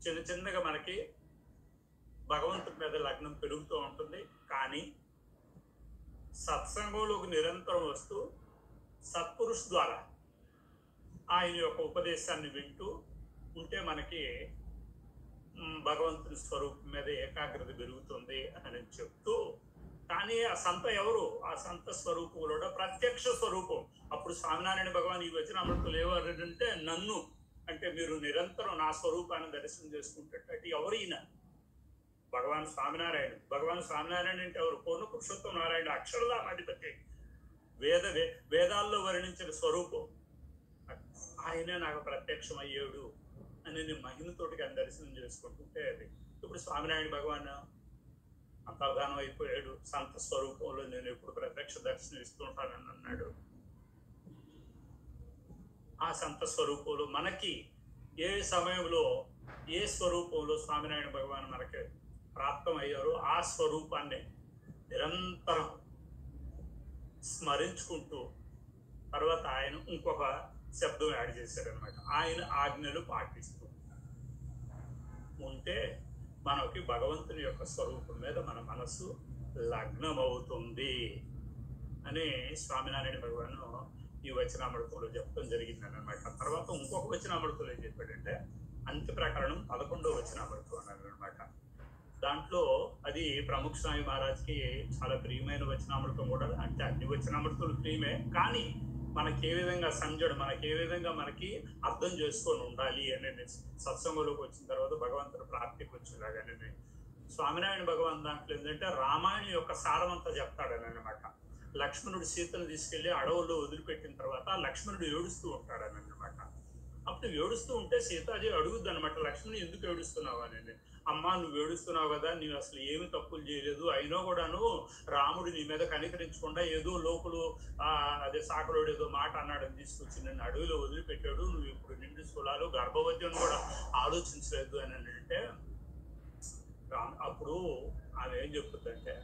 చిన్న చిన్నగా మనకి భగవంతుడి మీద లగ్నం పెరుగుతూ ఉంటుంది. కానీ సత్సంగంలోకి నిరంతరం వస్తూ సత్పురుషు ద్వారా ఆయన యొక్క ఉపదేశాన్ని వింటూ ఉంటే మనకి భగవంతుని స్వరూపం మీద ఏకాగ్రత పెరుగుతుంది అని చెప్తూ, కానీ ఆ సంత ఎవరు? ఆ సంత స్వరూపంలో ప్రత్యక్ష స్వరూపం. అప్పుడు స్వామినారాయణ భగవాన్ ఈ వచ్చిన అమృతులు ఏవారంటే, నన్ను అంటే మీరు నిరంతరం నా స్వరూపాన్ని దర్శనం చేసుకుంటే ఎవరు ఈయన? భగవాన్ స్వామినారాయణ. భగవాన్ స్వామినారాయణ అంటే ఎవరు? పూర్ణ పురుషోత్తమ నారాయణ, అక్షరధామాధిపతి, వేదాల్లో వర్ణించిన స్వరూపం. ఆయనే నాకు ప్రత్యక్షం అయ్యాడు అని నేను మహిమతోటి కానీ దర్శనం చేసుకుంటుంటే అది. ఇప్పుడు స్వామినారాయణ భగవాన్ అంతర్ధానం అయిపోయాడు, సంత స్వరూపంలో నేను ఎప్పుడు ప్రత్యక్ష దర్శనం ఇస్తుంటానని అన్నాడు. ఆ సంత స్వరూపంలో మనకి ఏ సమయంలో ఏ స్వరూపంలో స్వామినారాయణ భగవాన్ మనకి ప్రాప్తం అయ్యారో ఆ స్వరూపాన్ని నిరంతరం స్మరించుకుంటూ తర్వాత ఆయన ఇంకొక శబ్దం యాడ్ చేశారనమాట. ఆయన ఆజ్ఞలు పాటిస్తూ ఉంటే మనకి భగవంతుని యొక్క స్వరూపం మీద మన మనసు లగ్నం అవుతుంది అని స్వామినారాయణ భగవాన్ ఈ వచనామృతంలో చెప్పడం జరిగిందని అనమాట. తర్వాత ఇంకొక వచనామృతంలో ఏం చెప్పాడంటే, అంత్య ప్రకరణం 11వ వచనామృతం అన్నారు అనమాట. దాంట్లో అది ప్రముఖ స్వామి మహారాజ్కి చాలా ప్రియమైన వచనామృతం కూడా. అంటే అన్ని వచనామృతాలు ప్రియమే, కానీ మనకి ఏ విధంగా సంజడు, మనకి ఏ విధంగా మనకి అర్థం చేసుకొని ఉండాలి అనేది సత్సంగంలోకి వచ్చిన తర్వాత భగవంతుడు ప్రాప్తికి వచ్చేలాగానే స్వామినారాయణ భగవాన్ దాంట్లో ఏంటంటే రామాయణం యొక్క సారమంతా చెప్తాడని అనమాట. లక్ష్మణుడు సీతను తీసుకెళ్లి అడవుల్లో వదిలిపెట్టిన తర్వాత లక్ష్మణుడు ఏడుస్తూ ఉంటాడని అనమాట. అప్పుడు ఏడుస్తూ ఉంటే సీతాజీ అడుగుద్ది అనమాట, లక్ష్మణుడు ఎందుకు ఏడుస్తున్నావు అని. అమ్మా నువ్వు ఏడుస్తున్నావు కదా, నీవు అసలు ఏమి తప్పులు చేయలేదు, అయినా కూడాను రాముడు నీ మీద కనికరించకుండా ఏదో లోకులు అదే సాకలోడు ఏదో మాట అన్నాడని తీసుకొచ్చి నన్ను అడవిలో వదిలిపెట్టాడు, నువ్వు ఇప్పుడు నిండు కులాలు గర్భవతి అని కూడా ఆలోచించలేదు అని అంటే, అప్పుడు ఆమె ఏం చెప్తుందంటే,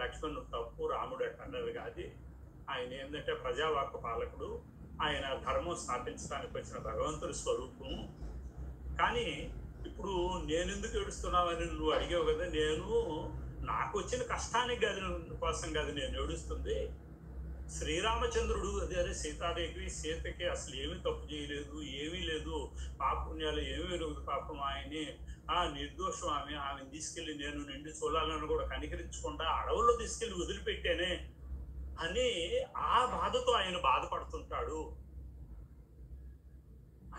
లక్ష్మణుడు తప్పు, రాముడు అన్నది కాదు. ఆయన ఏంటంటే ప్రజావాక్కు పాలకుడు, ఆయన ధర్మం స్థాపించడానికి వచ్చిన భగవంతుడి స్వరూపం. కానీ ఇప్పుడు నేను ఎందుకు ఏడుస్తున్నావని నువ్వు అడిగావు కదా, నేను నాకు వచ్చిన కష్టానికి కాదు కోసం కాదు నేను ఏడుస్తుంది. శ్రీరామచంద్రుడు అదే సీతకి అసలు ఏమీ తప్పు చేయలేదు, ఏమీ లేదు, పాపుణ్యాలు ఏమీ లేదు. పాపం ఆయన్ని నిర్దోషం ఆమెను తీసుకెళ్ళి నేను నిండి చూడాలని కూడా కనికరించకుండా అడవుల్లో తీసుకెళ్ళి వదిలిపెట్టానే అని ఆ బాధతో ఆయన బాధపడుతుంటాడు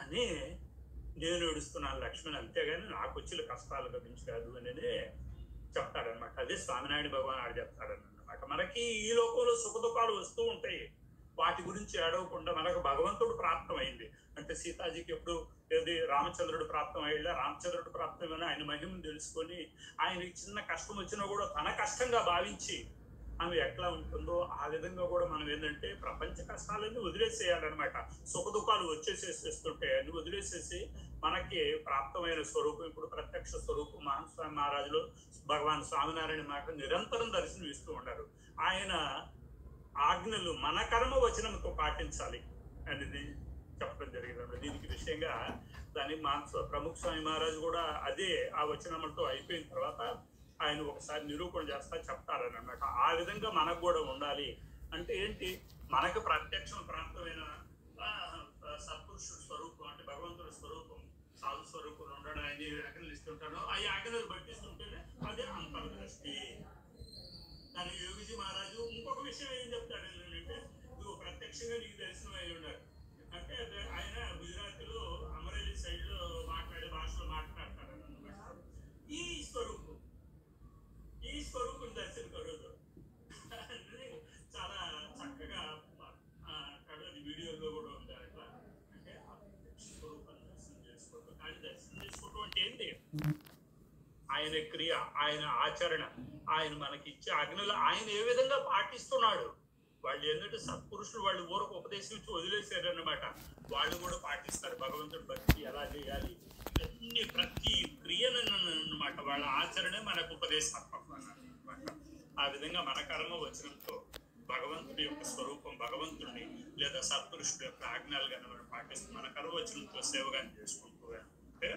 అని నేను ఏడుస్తున్నాను లక్ష్మణ్, అంతేగాని నాకు వచ్చిన కష్టాలు గురించి కాదు అని చెప్తాడనమాట. అదే స్వామినారాయణ భగవాన్ ఆడు చెప్తాడనమాట. మనకి ఈ లోకంలో సుఖదుఖాలు వస్తూ ఉంటాయి, వాటి గురించి ఏడవకుండా మనకు భగవంతుడు ప్రాప్తమైంది. అంటే సీతాజీకి ఎప్పుడు ఏది రామచంద్రుడు ప్రాప్తం అయ్యేలా, రామచంద్రుడు ప్రాప్తమైన ఆయన మహిమను తెలుసుకొని ఆయనకి చిన్న కష్టం వచ్చినా కూడా తన కష్టంగా భావించి ఆమె ఎట్లా ఉంటుందో ఆ విధంగా కూడా మనం ఏంటంటే ప్రపంచ కష్టాలన్నీ వదిలేసేయాలన్నమాట. సుఖ దుఃఖాలు వచ్చేసేస్తుంటే అన్ని వదిలేసేసి మనకి ప్రాప్తమైన స్వరూపం, ఇప్పుడు ప్రత్యక్ష స్వరూపం మహాస్వామి మహారాజులు భగవాన్ స్వామినారాయణ మాట నిరంతరం దర్శనం ఇస్తూ ఉంటారు. ఆయన ఆజ్ఞలు మన కర్మ వచనంతో పాటించాలి అనేది చెప్పడం జరిగింది. దీనికి విషయంగా దాని ప్రముఖ స్వామి మహారాజు కూడా అదే ఆ వచనములతో అయిపోయిన తర్వాత ఆయన ఒకసారి నిరూపణ చేస్తా చెప్తారని అన్నమాట. ఆ విధంగా మనకు కూడా ఉండాలి. అంటే ఏంటి, మనకు ప్రత్యక్షం ప్రాప్తమైన సత్పురుషుడు స్వరూపం అంటే భగవంతుడి స్వరూపం, సాధు స్వరూపంలో ఉండడం ఆయన ఆజ్ఞలు ఇస్తుంటాడో ఆ ఆజ్ఞలు పట్టిస్తుంటేనే అదే అంతర్దృష్టి. దాని యోగిజీ మహారాజు ఇంకొక విషయం ఏం చెప్తాడు ఏంటంటే, నువ్వు ప్రత్యక్షంగా నీకు దర్శనం అయి ఉన్నారు అంటే ఆయన గుజరాత్లో అమరేలి సైడ్ లో మాట్లాడే భాషలో మాట్లాడతాడు అన్నమాట. ఈ స్వరూపం దర్శనం కరోదు చాలా చక్కగా అది వీడియోలో కూడా ఉంది. అట్లా అంటే స్వరూపాన్ని దర్శనం చేసుకోవడం. కానీ దర్శనం చేసుకోవడం అంటే ఏంటి, ఆయన క్రియ, ఆయన ఆచరణ, ఆయన మనకి ఇచ్చే ఆజ్ఞలు ఆయన ఏ విధంగా పాటిస్తున్నాడు. వాళ్ళు ఏంటంటే సత్పురుషులు వాళ్ళు ఊరకు ఉపదేశం ఇచ్చి వదిలేశారన్నమాట. వాళ్ళు కూడా పాటిస్తారు భగవంతుడి భక్తి ఎలా చేయాలి, ఇవన్నీ ప్రతి క్రియనమాట వాళ్ళ ఆచరణే మనకు ఉపదేశాత్మకం అన్నమాట. ఆ విధంగా మన కర్మ వచనంతో భగవంతుడి యొక్క స్వరూపం, భగవంతుడిని లేదా సత్పురుషుడి యొక్క ఆజ్ఞలుగా మనం పాటిస్తూ మన కర్మ వచనంతో సేవగాని చేసుకుంటూ అంటే